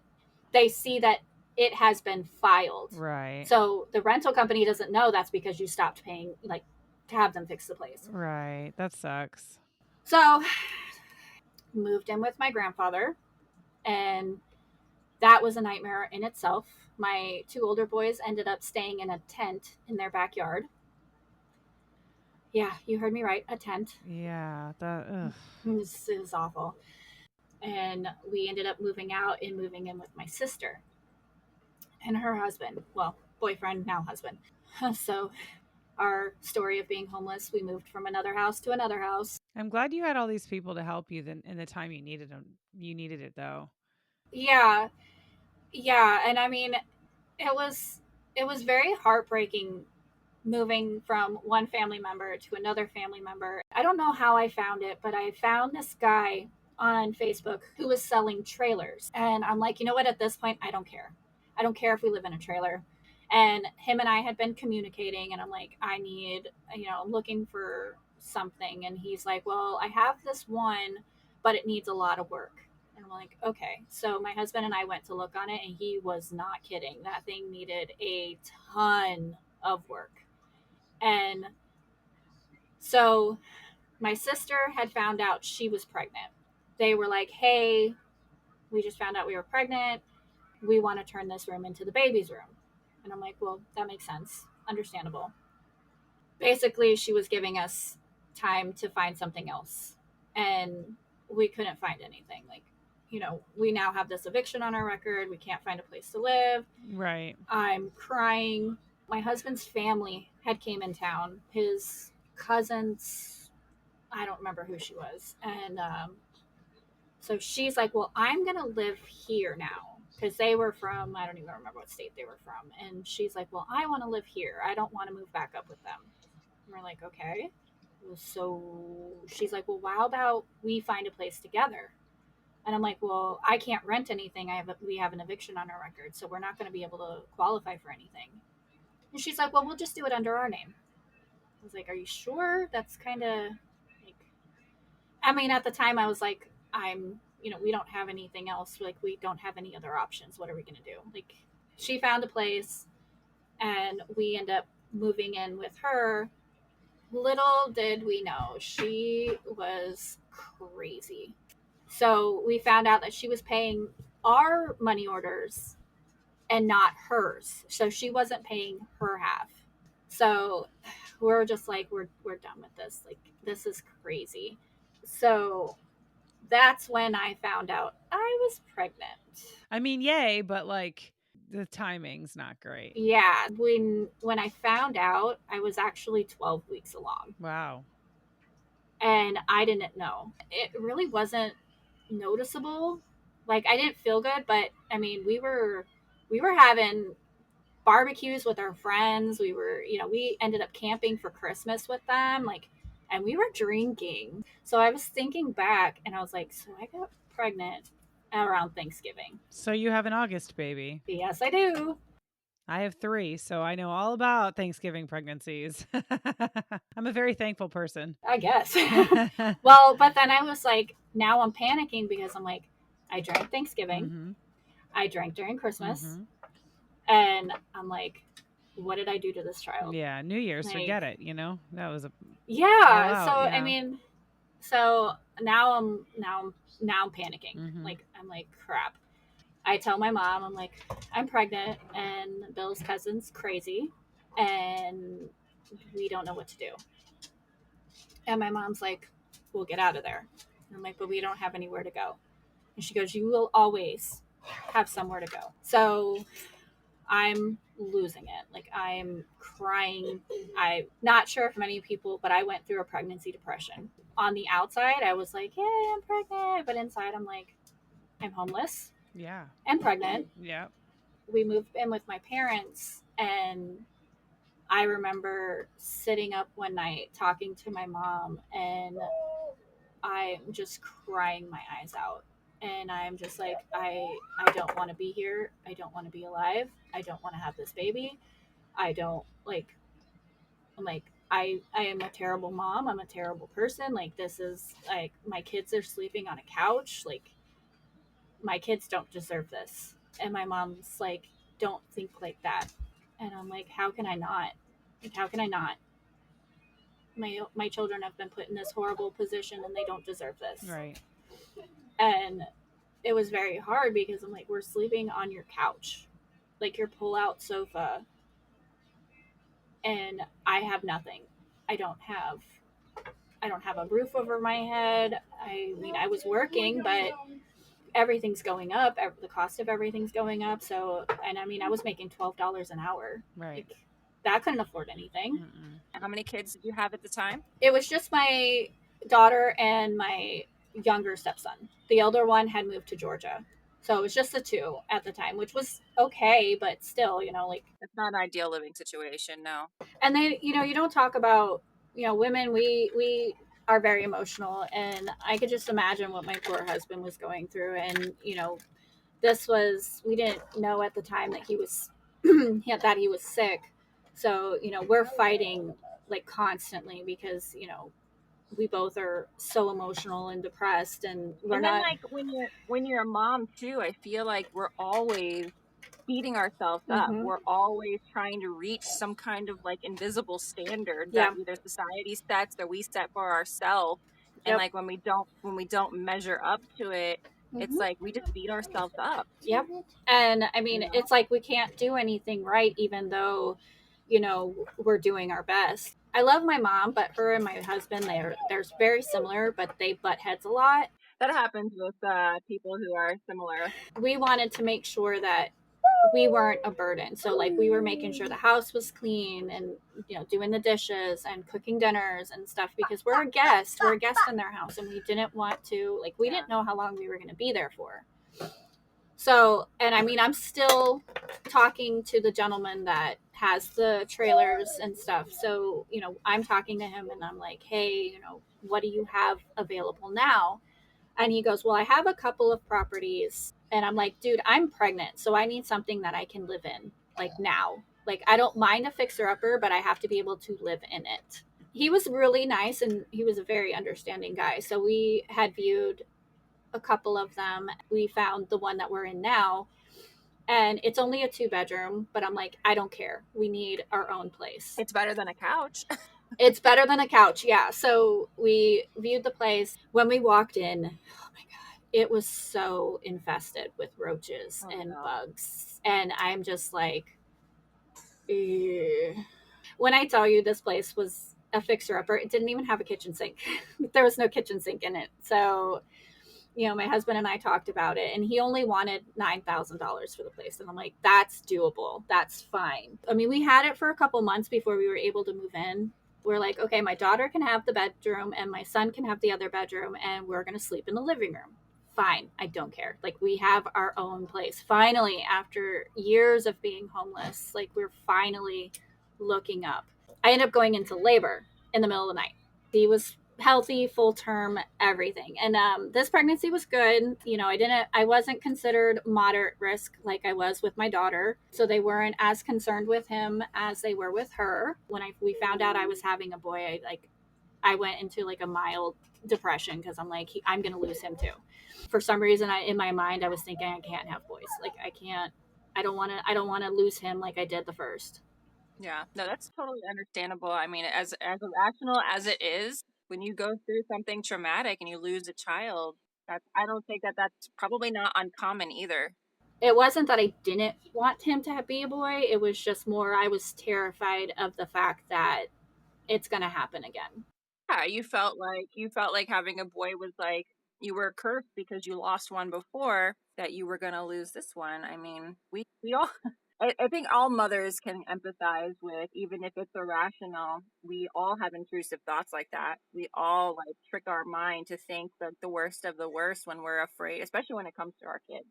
they see that it has been filed. Right. So the rental company doesn't know that's because you stopped paying, like, to have them fix the place. Right. That sucks. So moved in with my grandfather, and that was a nightmare in itself. My 2 older boys ended up staying in a tent in their backyard. Yeah, you heard me right, a tent. Yeah, that It was awful. And we ended up moving out and moving in with my sister and her husband. Well, boyfriend, now husband. So our story of being homeless, we moved from another house to another house. I'm glad you had all these people to help you in the time you needed them. You needed it though. Yeah. And I mean, it was very heartbreaking moving from one family member to another family member. I don't know how I found it, but I found this guy on Facebook who was selling trailers. And I'm like, you know what? At this point, I don't care. I don't care if we live in a trailer. And him and I had been communicating, and I'm like, I need, I'm looking for something. And he's like, well, I have this one, but it needs a lot of work. And I'm like, okay. So my husband and I went to look on it, and he was not kidding. That thing needed a ton of work. And so my sister had found out she was pregnant. They were like, hey, we just found out we were pregnant. We want to turn this room into the baby's room. And I'm like, well, that makes sense. Understandable. Basically, she was giving us time to find something else. And we couldn't find anything. Like, we now have this eviction on our record. We can't find a place to live. Right. I'm crying. My husband's family had came in town. His cousins, I don't remember who she was. And so she's like, well, I'm going to live here now. Because they were from, I don't even remember what state they were from. And she's like, well, I want to live here. I don't want to move back up with them. And we're like, okay. So she's like, well, how about we find a place together? And I'm like, well, I can't rent anything. We have an eviction on our record, so we're not going to be able to qualify for anything. And she's like, well, we'll just do it under our name. I was like, are you sure? That's kind of like, I mean, at the time I was like, we don't have anything else. Like, we don't have any other options. What are we going to do? Like, she found a place, and we end up moving in with her. Little did we know, she was crazy. So we found out that she was paying our money orders and not hers. So she wasn't paying her half. So we're just like, we're done with this. Like, this is crazy. So that's when I found out I was pregnant. I mean, yay, but like the timing's not great. Yeah. When I found out, I was actually 12 weeks along. Wow. And I didn't know. It really wasn't noticeable. Like, I didn't feel good, but I mean, we were having barbecues with our friends. We ended up camping for Christmas with them, like, and we were drinking. So I was thinking back, and I was like, so I got pregnant around Thanksgiving. So you have an August baby? Yes, I do. I have 3, so I know all about Thanksgiving pregnancies. I'm a very thankful person, I guess. Well, but then I was like, now I'm panicking because I'm like, I drank Thanksgiving. Mm-hmm. I drank during Christmas. Mm-hmm. And I'm like, what did I do to this child? Yeah, New Year's, like, forget it. That was a I mean, so now I'm panicking. Mm-hmm. Like, I'm like, crap. I tell my mom, I'm like, I'm pregnant, and Bill's cousin's crazy, and we don't know what to do. And my mom's like, we'll get out of there. And I'm like, but we don't have anywhere to go. And she goes, you will always have somewhere to go. So I'm losing it. Like, I'm crying. I'm not sure if many people, but I went through a pregnancy depression. On the outside, I was like, hey, I'm pregnant. But inside, I'm like, I'm homeless. Yeah. And pregnant. Yeah. We moved in with my parents, and I remember sitting up one night talking to my mom, and I'm just crying my eyes out. And I'm just like, I don't want to be here. I don't want to be alive. I don't want to have this baby. I don't like, I'm like, I am a terrible mom. I'm a terrible person. Like, this is like, my kids are sleeping on a couch. Like, my kids don't deserve this. And my mom's like, don't think like that. And I'm like, how can I not? Like, how can I not? My children have been put in this horrible position and they don't deserve this. Right. And it was very hard because I'm like, we're sleeping on your couch, like your pull-out sofa, and I have nothing. I don't have a roof over my head. I mean, I was working, but everything's going up. The cost of everything's going up. So, and I mean, I was making $12 an hour. Right. Like, that couldn't afford anything. Mm-mm. How many kids did you have at the time? It was just my daughter and my younger stepson. The elder one had moved to Georgia. So it was just the two at the time, which was okay, but still, you know, like, it's not an ideal living situation, no. And they, you know, you don't talk about, you know, women, we are very emotional, and I could just imagine what my poor husband was going through. And, you know, we didn't know at the time that he was that he was sick. So, you know, we're fighting like constantly because, you know, we both are so emotional and depressed, and we're and then, not like, when you're a mom too, I feel like we're always beating ourselves up. We're always trying to reach some kind of like invisible standard that either society sets or we set for ourselves. And like when we don't measure up to it, it's like we just beat ourselves up. Yep. And I mean, it's like we can't do anything right, even though, you know, we're doing our best. I love my mom, but her and my husband, they're very similar, but they butt heads a lot. That happens with people who are similar. We wanted to make sure that we weren't a burden. So like, we were making sure the house was clean, and, you know, doing the dishes and cooking dinners and stuff, because we're a guest in their house, and we didn't want to, like, we didn't know how long we were going to be there for. So, and I mean, I'm still talking to the gentleman that has the trailers and stuff. So, you know, I'm talking to him and I'm like, hey, you know, what do you have available now? And he goes, well, I have a couple of properties. And I'm like, dude, I'm pregnant, so I need something that I can live in, like, now. Like, I don't mind a fixer-upper, but I have to be able to live in it. He was really nice, and he was a very understanding guy. So we had viewed a couple of them. We found the one that we're in now, and it's only a 2-bedroom, but I'm like, I don't care. We need our own place. It's better than a couch. It's better than a couch, yeah. So we viewed the place. When we walked in, oh my God, it was so infested with roaches and bugs. And I'm just like, ew. When I tell you this place was a fixer-upper, it didn't even have a kitchen sink. There was no kitchen sink in it. So, you know, my husband and I talked about it, and he only wanted $9,000 for the place. And I'm like, that's doable. That's fine. I mean, we had it for a couple months before we were able to move in. We're like, okay, my daughter can have the bedroom and my son can have the other bedroom, and we're going to sleep in the living room. Fine. I don't care. Like, we have our own place. Finally, after years of being homeless, like, we're finally looking up. I ended up going into labor in the middle of the night. He was healthy, full term, everything. And this pregnancy was good. You know, I wasn't considered moderate risk like I was with my daughter. So they weren't as concerned with him as they were with her. When we found out I was having a boy, I went into like a mild depression, because I'm like, I'm going to lose him too. For some reason, in my mind, I was thinking, I can't have boys. Like, I don't want to lose him like I did the first. Yeah, no, that's totally understandable. I mean, as irrational as it is, when you go through something traumatic and you lose a child, I don't think that's probably not uncommon either. It wasn't that I didn't want him to be a boy. It was just more, I was terrified of the fact that it's going to happen again. Yeah, you felt like having a boy was like you were cursed because you lost one before, that you were going to lose this one. I mean, we all I think all mothers can empathize with, even if it's irrational. We all have intrusive thoughts like that. We all like trick our mind to think the worst of the worst when we're afraid, especially when it comes to our kids.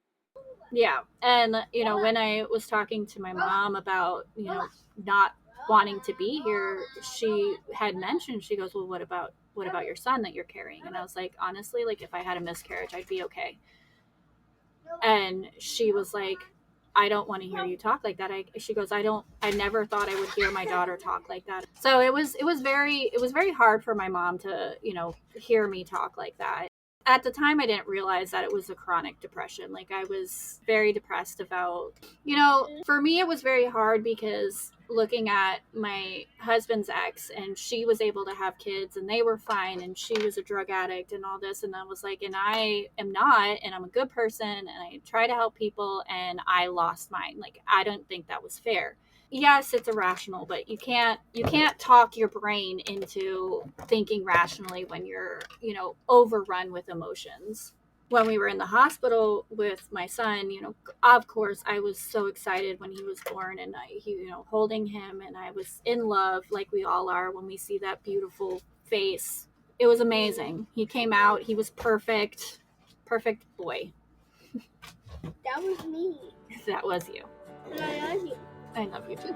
Yeah. And, you know, when I was talking to my mom about, you know, not wanting to be here, she had mentioned, she goes, well, what about your son that you're carrying? And I was like, honestly, like if I had a miscarriage, I'd be okay. And she was like, I don't want to hear you talk like that. She goes, I never thought I would hear my daughter talk like that. So it was very hard for my mom to, you know, hear me talk like that. At the time, I didn't realize that it was a chronic depression. Like I was very depressed about, you know, for me, it was very hard because looking at my husband's ex, and she was able to have kids and they were fine, and she was a drug addict and all this. And I was like, and I am not, and I'm a good person and I try to help people, and I lost mine. Like, I don't think that was fair. Yes, it's irrational, but you can't talk your brain into thinking rationally when you're, you know, overrun with emotions. When we were in the hospital with my son, you know, of course I was so excited when he was born, and you know, holding him, and I was in love like we all are when we see that beautiful face. It was amazing. He came out, he was perfect boy. That was me. That was you. And I love you. I love you too.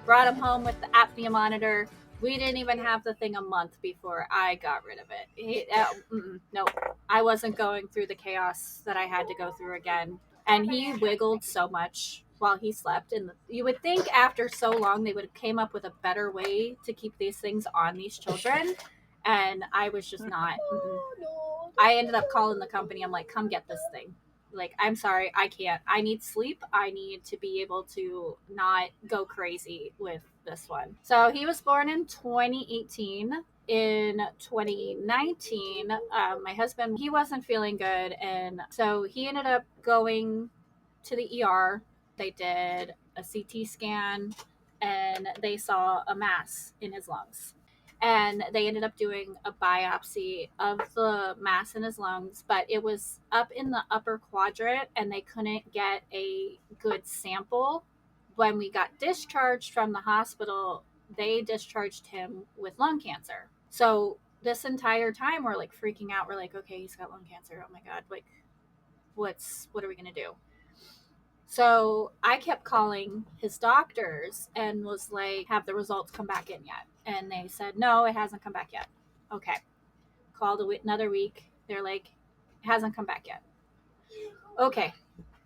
Brought him home with the apnea monitor. We didn't even have the thing a month before I got rid of it. Nope. I wasn't going through the chaos that I had to go through again. And he wiggled so much while he slept. And you would think after so long they would have came up with a better way to keep these things on these children. And I was just not. I ended up calling the company. I'm like, come get this thing. Like, I'm sorry, I can't. I need sleep. I need to be able to not go crazy with this one. So he was born in 2018. In 2019, my husband, he wasn't feeling good. And so he ended up going to the ER. They did a CT scan and they saw a mass in his lungs. And they ended up doing a biopsy of the mass in his lungs, but it was up in the upper quadrant and they couldn't get a good sample. When we got discharged from the hospital, they discharged him with lung cancer. So this entire time we're like freaking out. We're like, okay, he's got lung cancer. Oh my God. Like, what are we going to do? So I kept calling his doctors and was like, have the results come back in yet? And they said, no, it hasn't come back yet. Okay. Called another week. They're like, it hasn't come back yet. Okay.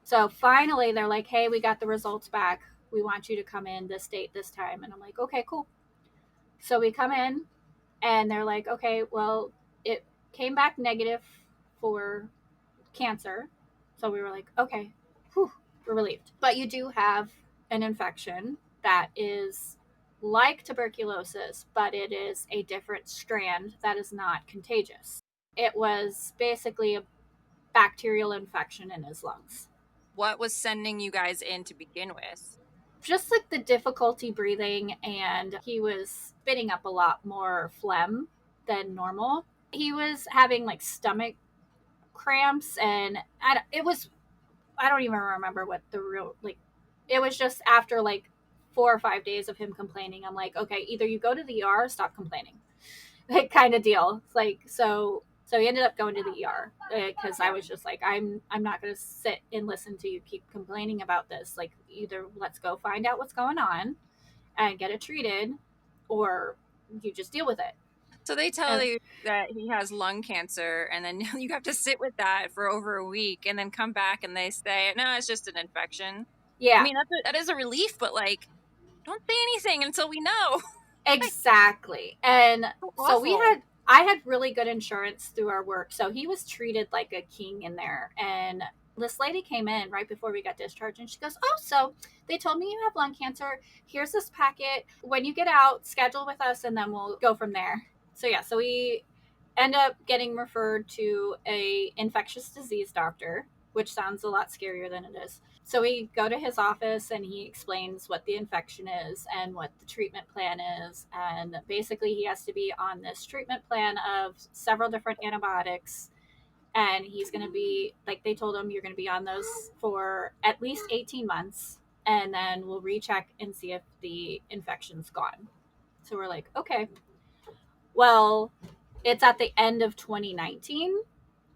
So finally they're like, hey, we got the results back. We want you to come in this date, this time. And I'm like, okay, cool. So we come in and they're like, okay, well, it came back negative for cancer. So we were like, okay, whew, we're relieved. But you do have an infection that is like tuberculosis, but it is a different strand that is not contagious. It was basically a bacterial infection in his lungs. What was sending you guys in to begin with? Just like the difficulty breathing, and he was spitting up a lot more phlegm than normal. He was having like stomach cramps, and I don't even remember what the real, like, it was just after like 4 or 5 days of him complaining, I'm like, okay, either you go to the ER or stop complaining, like, kind of deal. It's like, so he ended up going to the ER because I was just like, I'm not going to sit and listen to you keep complaining about this. Like, either let's go find out what's going on and get it treated, or you just deal with it. So they tell you that he has lung cancer, and then you have to sit with that for over a week, and then come back and they say, no, it's just an infection. Yeah. I mean, that is a relief, but like, don't say anything until we know. Exactly. And so I had really good insurance through our work. So he was treated like a king in there. And this lady came in right before we got discharged, and she goes, oh, so they told me you have lung cancer. Here's this packet. When you get out, schedule with us, and then we'll go from there. So yeah, so we end up getting referred to a infectious disease doctor, which sounds a lot scarier than it is. So we go to his office and he explains what the infection is and what the treatment plan is. And basically, he has to be on this treatment plan of several different antibiotics. And he's going to be, like they told him, you're going to be on those for at least 18 months. And then we'll recheck and see if the infection's gone. So we're like, okay. Well, it's at the end of 2019.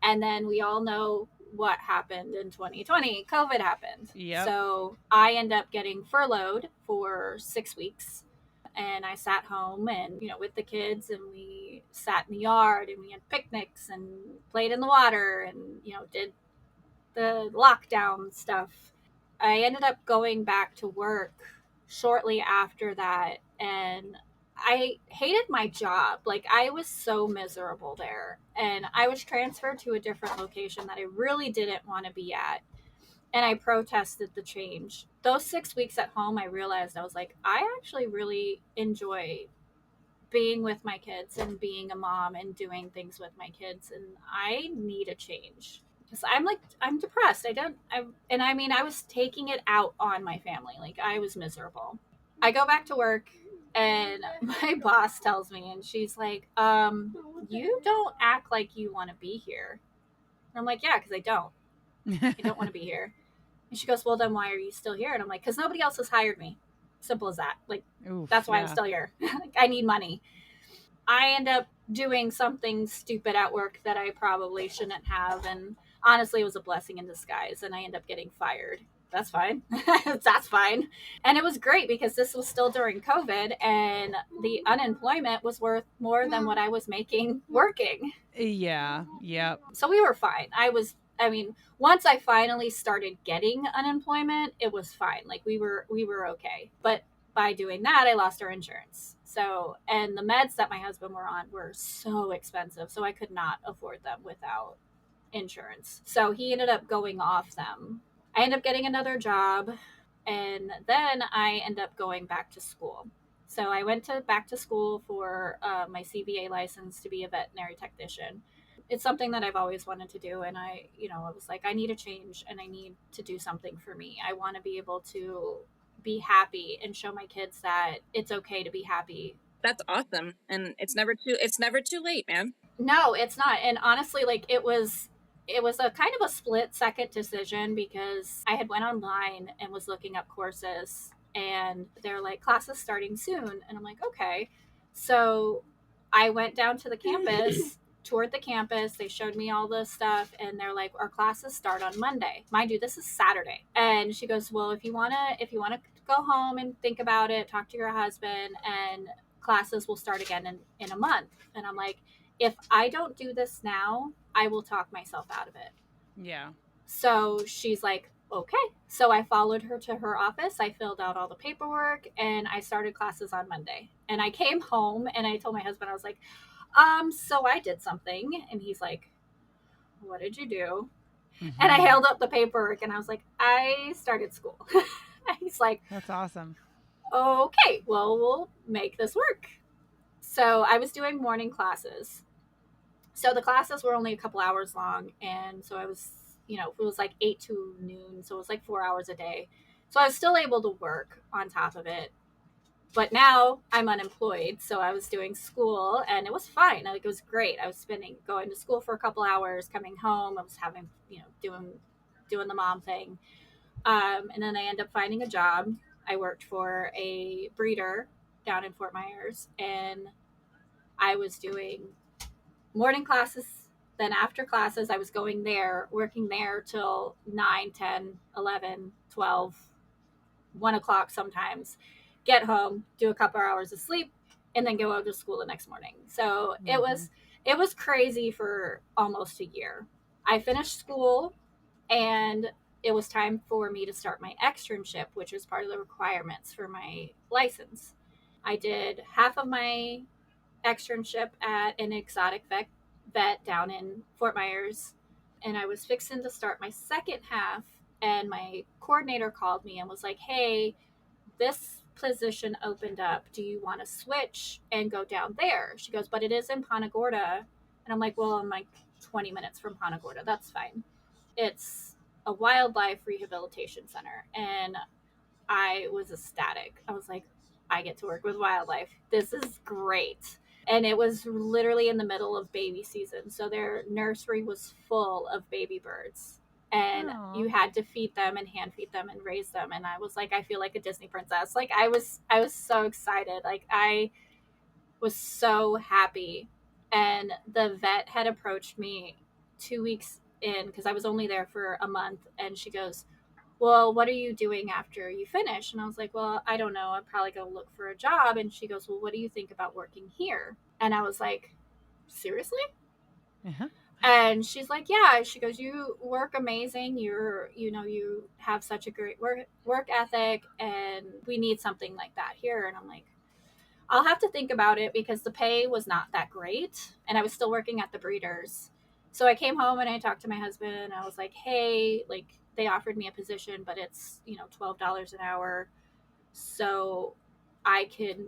And then we all know what happened in 2020. COVID happened. Yep. So I end up getting furloughed for 6 weeks. And I sat home and, with the kids, and we sat in the yard and we had picnics and played in the water and, did the lockdown stuff. I ended up going back to work shortly after that, and I hated my job. Like, I was so miserable there, and I was transferred to a different location that I really didn't want to be at, and I protested the change. Those 6 weeks at home, I realized, I was like, I actually really enjoy being with my kids and being a mom and doing things with my kids, and I need a change. Because I'm depressed. I was taking it out on my family. Like, I was miserable. I go back to work, and my boss tells me, and she's like, you don't act like you want to be here. And I'm like, yeah, because I don't. I don't want to be here. And she goes, well, then why are you still here? And I'm like, because nobody else has hired me. Simple as that. Like, oof, that's why I'm still here. Like, I need money. I end up doing something stupid at work that I probably shouldn't have. And honestly, it was a blessing in disguise. And I end up getting fired. That's fine. That's fine. And it was great because this was still during COVID, and the unemployment was worth more than what I was making working. Yeah. Yep. So we were fine. Once I finally started getting unemployment, it was fine. Like, we were okay. But by doing that, I lost our insurance. So, and the meds that my husband were on were so expensive, so I could not afford them without insurance. So he ended up going off them. I ended up getting another job, and then I ended up going back to school. So I went back to school for my CVA license to be a veterinary technician. It's something that I've always wanted to do, and I was like, I need a change, and I need to do something for me. I want to be able to be happy and show my kids that it's okay to be happy. That's awesome. And it's never too late, man. No, it's not. And honestly, like, it was a kind of a split second decision, because I had went online and was looking up courses, and they're like, classes starting soon. And I'm like, okay. So I went down to the campus, toured the campus. They showed me all the stuff, and they're like, our classes start on Monday. Mind you, this is Saturday. And she goes, well, if you want to go home and think about it, talk to your husband, and classes will start again in a month. And I'm like, if I don't do this now, I will talk myself out of it. Yeah. So she's like, okay. So I followed her to her office. I filled out all the paperwork, and I started classes on Monday. And I came home and I told my husband, I was like, so I did something. And he's like, what did you do? Mm-hmm. And I held up the paperwork and I was like, I started school. He's like, that's awesome. Okay, well, we'll make this work. So I was doing morning classes. So the classes were only a couple hours long. And so I was, it was like 8 to noon. So it was like 4 hours a day. So I was still able to work on top of it. But now I'm unemployed. So I was doing school, and it was fine. Like, it was great. I was going to school for a couple hours, coming home. I was having, doing the mom thing. And then I ended up finding a job. I worked for a breeder down in Fort Myers, and I was doing morning classes. Then after classes, I was going there, working there till 9, 10, 11, 12, 1 o'clock sometimes. Get home, do a couple hours of sleep, and then go out to school the next morning. So mm-hmm. It was crazy for almost a year. I finished school, and it was time for me to start my externship, which was part of the requirements for my license. I did half of my externship at an exotic vet down in Fort Myers, and I was fixing to start my second half, and my coordinator called me and was like, hey, this position opened up. Do you want to switch and go down there? She goes, but it is in Punta Gorda, And I'm like, well, I'm like 20 minutes from Punta Gorda. That's fine. It's a wildlife rehabilitation center. And I was ecstatic. I was like, I get to work with wildlife. This is great. And it was literally in the middle of baby season. So their nursery was full of baby birds. And you had to feed them and hand feed them and raise them. And I was like, I feel like a Disney princess. Like I was so excited. Like I was so happy. And the vet had approached me 2 weeks in because I was only there for a month. And she goes, well, what are you doing after you finish? And I was like, well, I don't know. I'm probably going to look for a job. And she goes, well, what do you think about working here? And I was like, seriously? Uh-huh. And she's like, yeah. She goes, you work amazing. You have such a great work ethic, and we need something like that here. And I'm like, I'll have to think about it because the pay was not that great. And I was still working at the breeders. So I came home and I talked to my husband and I was like, hey, like they offered me a position, but it's, $12 an hour. So I can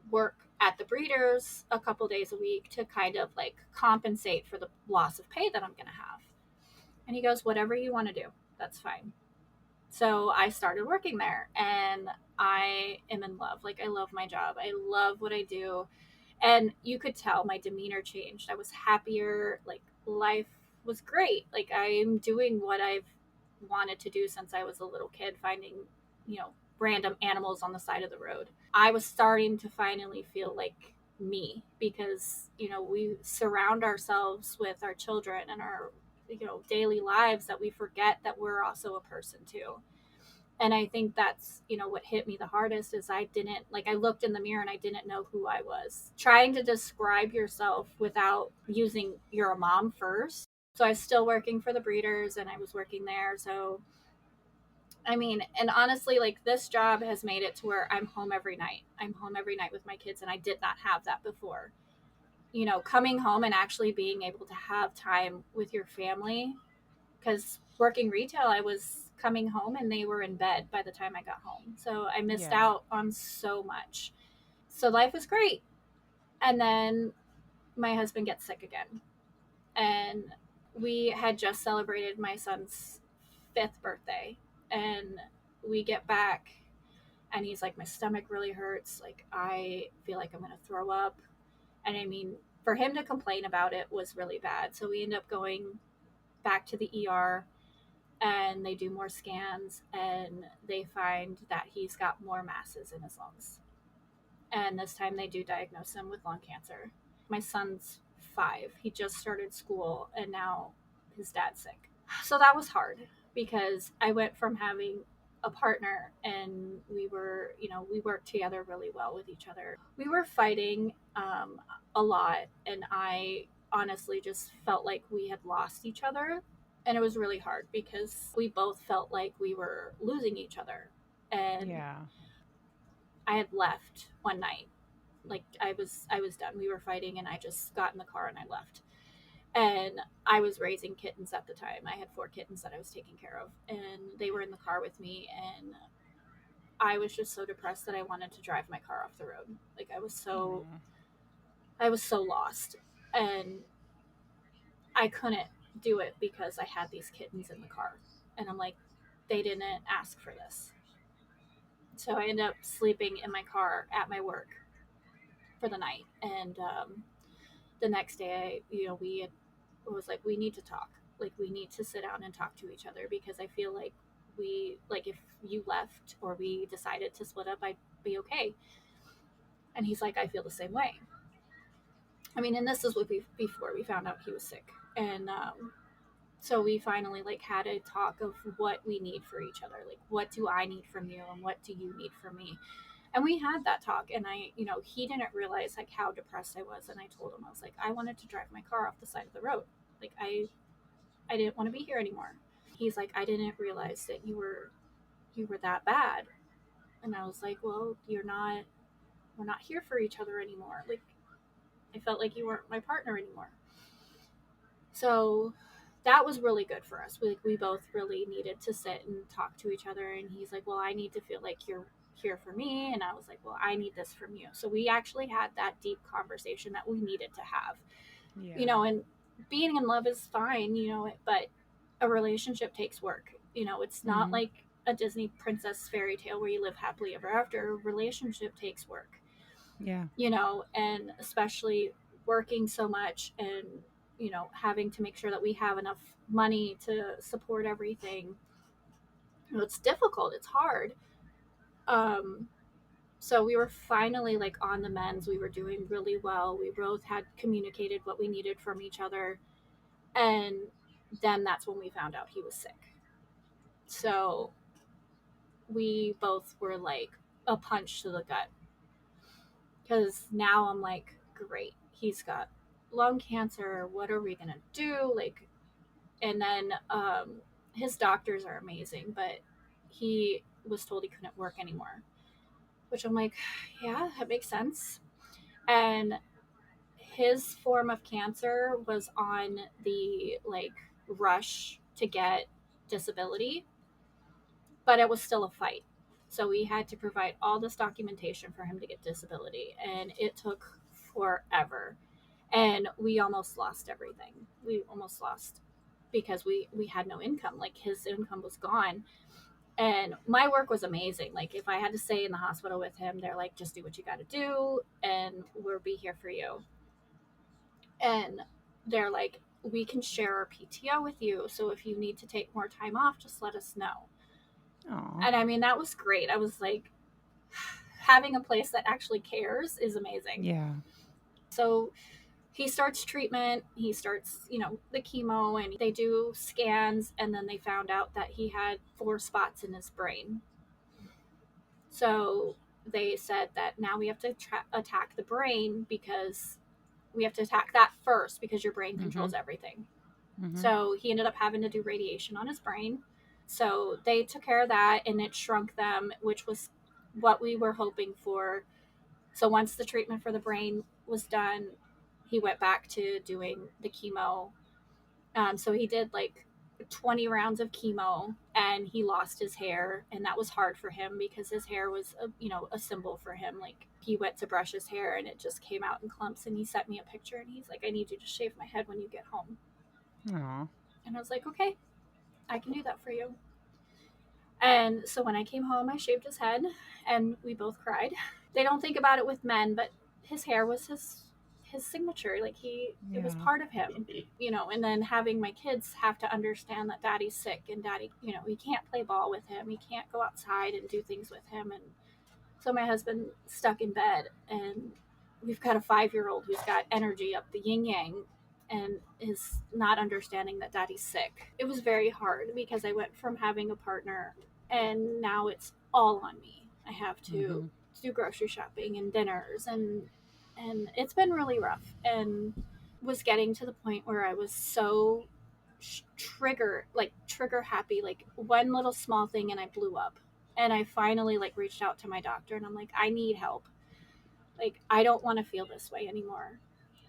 work at the breeders a couple days a week to kind of like compensate for the loss of pay that I'm going to have. And he goes, whatever you want to do, that's fine. So I started working there and I am in love. Like, I love my job. I love what I do. And you could tell my demeanor changed. I was happier. Like, life was great. Like, I'm doing what I've wanted to do since I was a little kid, finding, random animals on the side of the road. I was starting to finally feel like me because, we surround ourselves with our children and our daily lives that we forget that we're also a person too. And I think that's what hit me the hardest is I looked in the mirror and I didn't know who I was. Trying to describe yourself without using you're a mom first. So I was still working for the breeders and I was working there. So and honestly, like, this job has made it to where I'm home every night with my kids, and I did not have that before. Coming home and actually being able to have time with your family, because working retail, I was coming home and they were in bed by the time I got home. So I missed out on so much. So life was great. And then my husband gets sick again. And we had just celebrated my son's 5th birthday. And we get back and he's like, my stomach really hurts. Like, I feel like I'm going to throw up. And for him to complain about it was really bad. So we end up going back to the ER and they do more scans and they find that he's got more masses in his lungs. And this time they do diagnose him with lung cancer. My son's 5. He just started school and now his dad's sick. So that was hard because I went from having a partner and we worked together really well with each other. We were fighting a lot and I honestly just felt like we had lost each other. And it was really hard because we both felt like we were losing each other. And I had left one night. Like, I was done. We were fighting and I just got in the car and I left. And I was raising kittens at the time. I had 4 kittens that I was taking care of. And they were in the car with me. And I was just so depressed that I wanted to drive my car off the road. Like, I was so lost. And I couldn't do it because I had these kittens in the car. And I'm like, they didn't ask for this. So I ended up sleeping in my car at my work for the night. And the next day, we was like, we need to talk. Like, we need to sit down and talk to each other because I feel like if you left or we decided to split up, I'd be okay. And he's like, I feel the same way. And this is before we found out he was sick. And so we finally had a talk of what we need for each other. Like, what do I need from you and what do you need from me? And we had that talk and he didn't realize how depressed I was. And I told him, I was like, I wanted to drive my car off the side of the road. Like, I didn't want to be here anymore. He's like, I didn't realize that you were that bad. And I was like, well, we're not here for each other anymore. Like, I felt like you weren't my partner anymore. So that was really good for us. We both really needed to sit and talk to each other. And he's like, well, I need to feel like you're here for me. And I was like, well, I need this from you. So we actually had that deep conversation that we needed to have. you know, and being in love is fine, you know, but a relationship takes work. You know, it's not like a Disney princess fairy tale where you live happily ever after. A relationship takes work. Yeah. You know, and especially working so much and, you know, having to make sure that we have enough money to support everything. You know, it's difficult, it's hard. So we were finally like on the mends. We were doing really well. We both had communicated what we needed from each other. And then that's when we found out he was sick. So we both were like a punch to the gut. Because now I'm like, great, he's got lung cancer. What are we going to do? Like, and then his doctors are amazing, but he was told he couldn't work anymore, which I'm like, yeah, that makes sense. And his form of cancer was on the like rush to get disability, but it was still a fight. So we had to provide all this documentation for him to get disability, and it took forever. And we almost lost everything. We almost lost because we had no income. Like his income was gone. And my work was amazing. Like if I had to stay in the hospital with him, they're like, just do what you got to do, and we'll be here for you. And they're like, we can share our PTO with you. So if you need to take more time off, just let us know. Aww. And I mean, that was great. I was like, having a place that actually cares is amazing. Yeah. So he starts treatment. He starts, you know, the chemo, and they do scans. And then they found out that he had 4 spots in his brain. So they said that now we have to attack the brain, because we have to attack that first, because your brain controls everything. So he ended up having to do radiation on his brain. So they took care of that, and it shrunk them, which was what we were hoping for. So once the treatment for the brain was done, he went back to doing the chemo. So he did like 20 rounds of chemo, and he lost his hair, and that was hard for him because his hair was a symbol for him. Like he went to brush his hair and it just came out in clumps, and he sent me a picture and he's like, I need you to shave my head when you get home. Aww. And I was like, okay, I can do that for you. And so when I came home, I shaved his head, and we both cried. They don't think about it with men, but his hair was his signature. Like it was part of him, you know. And then having my kids have to understand that daddy's sick, and daddy, you know, we can't play ball with him, he can't go outside and do things with him. And so my husband stuck in bed, and we've got a 5-year-old who's got energy up the yin yang and is not understanding that daddy's sick. It was very hard because I went from having a partner, and now it's all on me. I have to do grocery shopping and dinners, and it's been really rough, and was getting to the point where I was so trigger happy, like one little small thing and I blew up. And I finally like reached out to my doctor, and I'm like, I need help. Like, I don't want to feel this way anymore.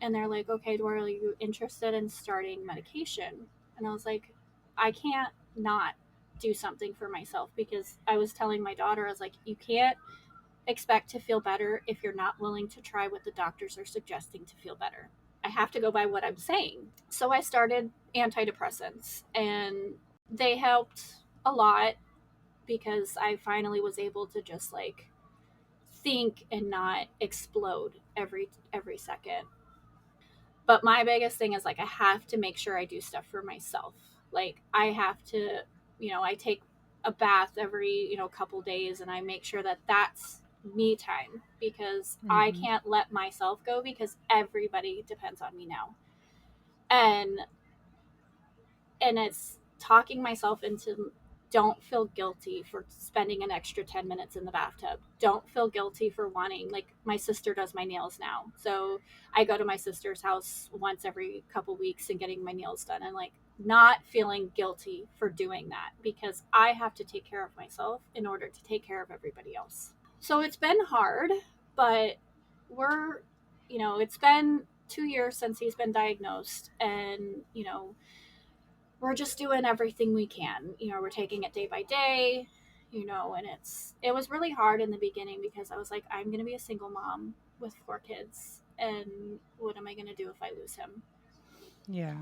And they're like, okay, Dora, are you interested in starting medication? And I was like, I can't not do something for myself, because I was telling my daughter, I was like, you can't expect to feel better if you're not willing to try what the doctors are suggesting to feel better. I have to go by what I'm saying. So I started antidepressants, and they helped a lot because I finally was able to just like think and not explode every second. But my biggest thing is like I have to make sure I do stuff for myself. Like I have to, you know, I take a bath every, couple days, and I make sure that that's me time, because I can't let myself go, because everybody depends on me now. And it's talking myself into, don't feel guilty for spending an extra 10 minutes in the bathtub. Don't feel guilty for wanting, like my sister does my nails now. So I go to my sister's house once every couple weeks and getting my nails done, and like not feeling guilty for doing that, because I have to take care of myself in order to take care of everybody else. So it's been hard, but we're, it's been 2 years since he's been diagnosed, and, we're just doing everything we can. We're taking it day by day, and it was really hard in the beginning, because I was like, I'm going to be a single mom with 4 kids, and what am I going to do if I lose him? Yeah.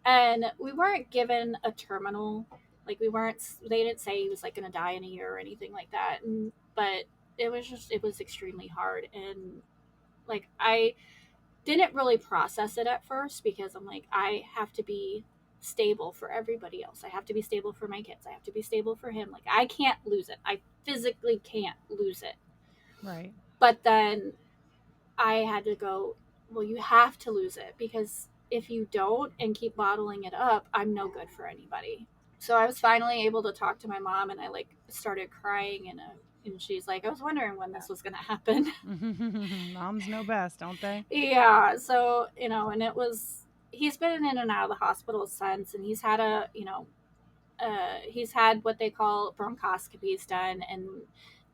And we weren't given a terminal, like they didn't say he was like going to die in a year or anything like that. But it was extremely hard. And like, I didn't really process it at first because I'm like, I have to be stable for everybody else. I have to be stable for my kids. I have to be stable for him. Like, I can't lose it. I physically can't lose it. Right. But then I had to go, well, you have to lose it, because if you don't and keep bottling it up, I'm no good for anybody. So I was finally able to talk to my mom, and I like started crying, and she's like, I was wondering when this was going to happen. Moms know best, don't they? Yeah. So, and he's been in and out of the hospital since, and he's had what they call bronchoscopies done, and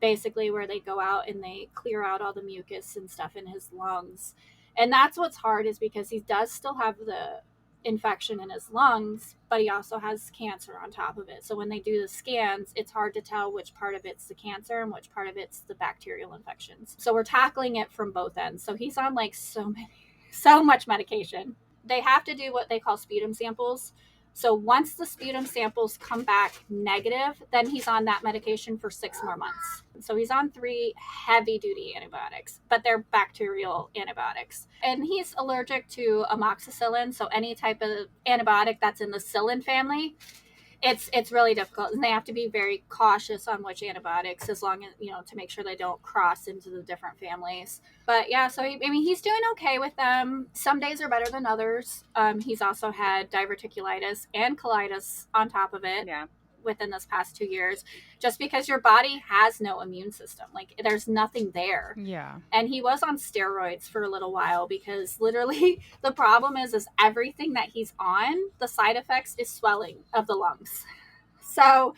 basically where they go out and they clear out all the mucus and stuff in his lungs. And that's what's hard, is because he does still have the infection in his lungs, but he also has cancer on top of it. So when they do the scans, it's hard to tell which part of it's the cancer and which part of it's the bacterial infections. So we're tackling it from both ends. So he's on like so much medication. They have to do what they call sputum samples. So once the sputum samples come back negative, then he's on that medication for 6 more months. So he's on 3 heavy duty antibiotics, but they're bacterial antibiotics. And he's allergic to amoxicillin. So any type of antibiotic that's in the psyllin family, it's really difficult, and they have to be very cautious on which antibiotics, as long as, to make sure they don't cross into the different families. But yeah, so he's doing okay with them. Some days are better than others. He's also had diverticulitis and colitis on top of it. Yeah. Within this past 2 years, just because your body has no immune system, like there's nothing there. Yeah. And he was on steroids for a little while, because literally the problem is everything that he's on, the side effects is swelling of the lungs. So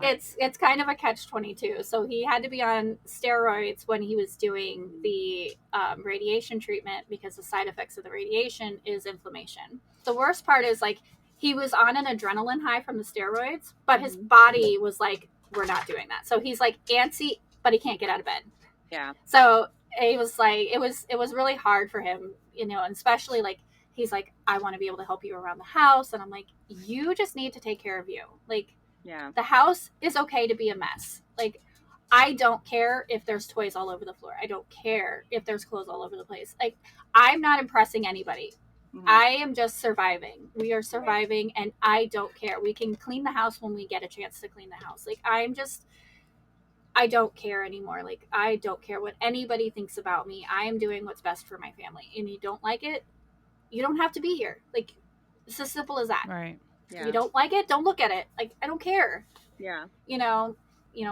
it's kind of a catch-22. So he had to be on steroids when he was doing the radiation treatment, because the side effects of the radiation is inflammation. The worst part is, like, he was on an adrenaline high from the steroids, but his body was like, we're not doing that. So he's like antsy, but he can't get out of bed. Yeah. So it was like, it was really hard for him, and especially like, he's like, I want to be able to help you around the house. And I'm like, you just need to take care of you. Like, yeah, the house is okay to be a mess. Like, I don't care if there's toys all over the floor. I don't care if there's clothes all over the place. Like, I'm not impressing anybody. Mm-hmm. I am just surviving. We are surviving, and I don't care. We can clean the house when we get a chance to clean the house. Like, I don't care anymore. Like, I don't care what anybody thinks about me. I am doing what's best for my family. And you don't like it, you don't have to be here. Like, it's as simple as that. Right. Yeah. You don't like it, don't look at it. Like, I don't care. Yeah.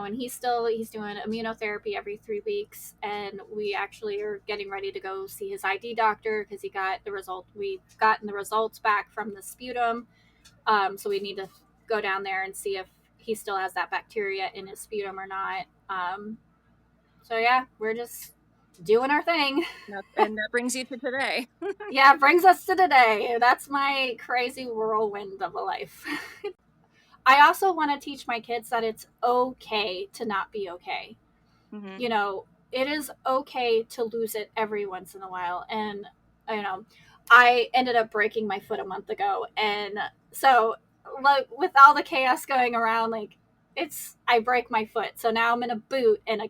And he's doing immunotherapy every 3 weeks, and we actually are getting ready to go see his ID doctor, because we've gotten the results back from the sputum. So we need to go down there and see if he still has that bacteria in his sputum or not. So yeah, we're just doing our thing. And that brings you to today. Yeah, it brings us to today. That's my crazy whirlwind of a life. I also want to teach my kids that it's okay to not be okay. Mm-hmm. It is okay to lose it every once in a while. And, I ended up breaking my foot a month ago. And so, like, with all the chaos going around, like, I break my foot. So now I'm in a boot, and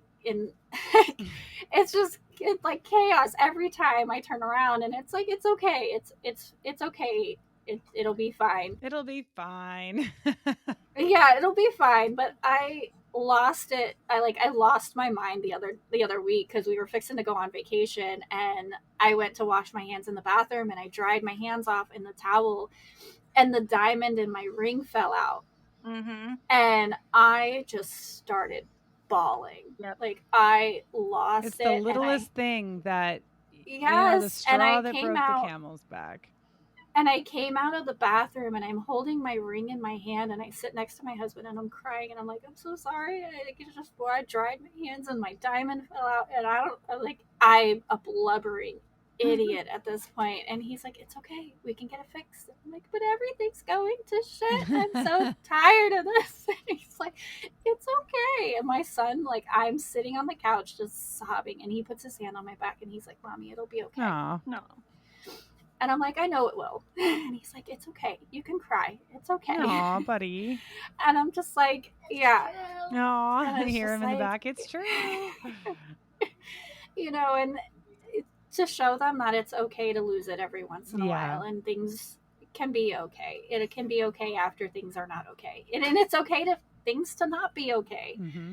it's like chaos every time I turn around. And it's like, it's okay. It's okay. It'll be fine. It'll be fine. Yeah, it'll be fine. But I lost it. I lost my mind the other week, because we were fixing to go on vacation, and I went to wash my hands in the bathroom, and I dried my hands off in the towel, and the diamond in my ring fell out. Mm-hmm. And I just started bawling. Yep. Like, I lost it's the littlest thing that, yes, the straw that broke the camel's back. And I came out of the bathroom, and I'm holding my ring in my hand, and I sit next to my husband, and I'm crying, and I'm like, I'm so sorry. I dried my hands, and my diamond fell out, and I'm a blubbering idiot at this point. And he's like, it's okay, we can get it fixed. I'm like, but everything's going to shit. I'm so tired of this. And he's like, it's okay. And my son, like, I'm sitting on the couch just sobbing, and he puts his hand on my back, and he's like, Mommy, it'll be okay. Aww. No. And I'm like, I know it will. And he's like, it's okay. You can cry. It's okay. Aw, buddy. And I'm just like, yeah. Aw, I hear him in the back. It's true. You know, and to show them that it's okay to lose it every once in a while, and things can be okay. It can be okay after things are not okay. And it's okay to things to not be okay. Mm-hmm.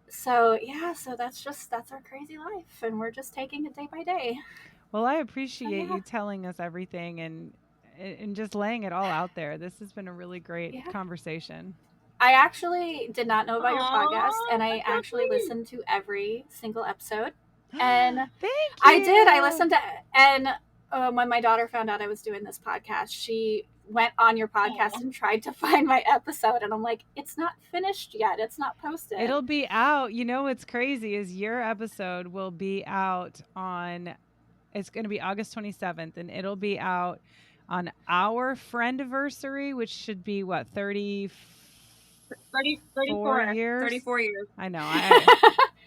So that's our crazy life, and we're just taking it day by day. Well, I appreciate you telling us everything and just laying it all out there. This has been a really great conversation. I actually did not know about your podcast, and I actually listened to every single episode. And thank you. I did. I listened to, and when my daughter found out I was doing this podcast, she went on your podcast and tried to find my episode, and I'm like, it's not finished yet. It's not posted. It'll be out. You know what's crazy is your episode will be out on, it's going to be August 27th, and it'll be out on our friendiversary, which should be what, 34 years? 34 years. I know.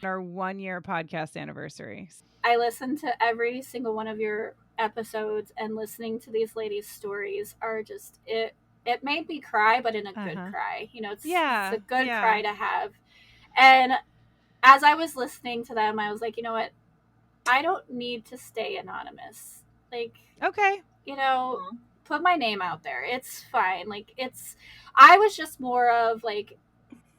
Our 1-year podcast anniversary. I listened to every single one of your episodes, and listening to these ladies' stories are just, it made me cry, but in a good cry. You know, it's a good cry to have. And as I was listening to them, I was like, you know what? I don't need to stay anonymous. Like, okay, you know, put my name out there. It's fine. Like, I was just more of like,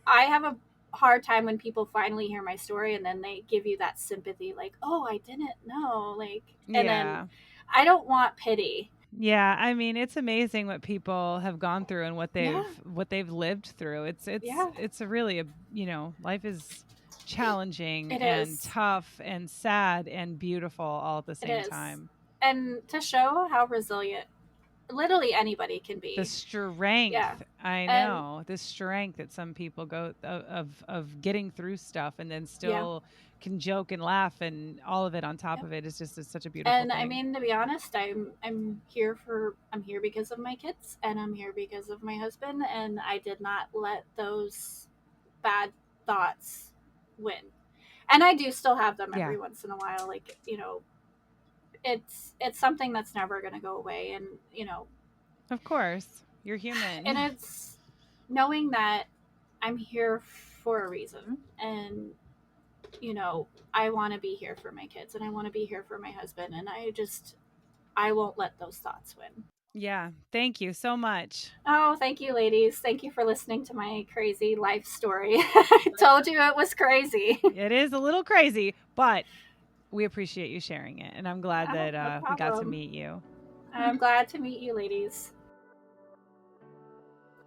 I have a hard time when people finally hear my story and then they give you that sympathy, like, oh, I didn't know, like, and then I don't want pity. Yeah, I mean, it's amazing what people have gone through and what they've lived through. It's a really, you know, life is challenging and tough and sad and beautiful all at the same time. And to show how resilient literally anybody can be. The strength, I know, the strength that some people go of getting through stuff and then still can joke and laugh, and all of it on top of it is just such a beautiful thing. I mean, to be honest, I'm here because of my kids, and I'm here because of my husband, and I did not let those bad thoughts win. And I do still have them every once in a while, like, you know, it's something that's never going to go away. And, you know, of course, you're human. And it's knowing that I'm here for a reason, and, you know, I want to be here for my kids, and I want to be here for my husband, and I won't let those thoughts win. Yeah. Thank you so much. Oh, thank you, ladies. Thank you for listening to my crazy life story. I told you it was crazy. It is a little crazy, but we appreciate you sharing it, and I'm glad that we got to meet you. I'm glad to meet you, ladies.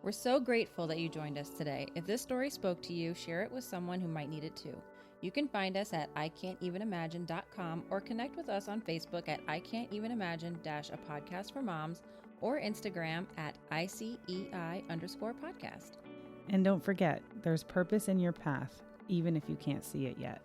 We're so grateful that you joined us today. If this story spoke to you, share it with someone who might need it too. You can find us at ican'tevenimagine.com or connect with us on Facebook at ican'tevenimagine-a podcast for moms, or Instagram at ICEI_podcast. And don't forget, there's purpose in your path, even if you can't see it yet.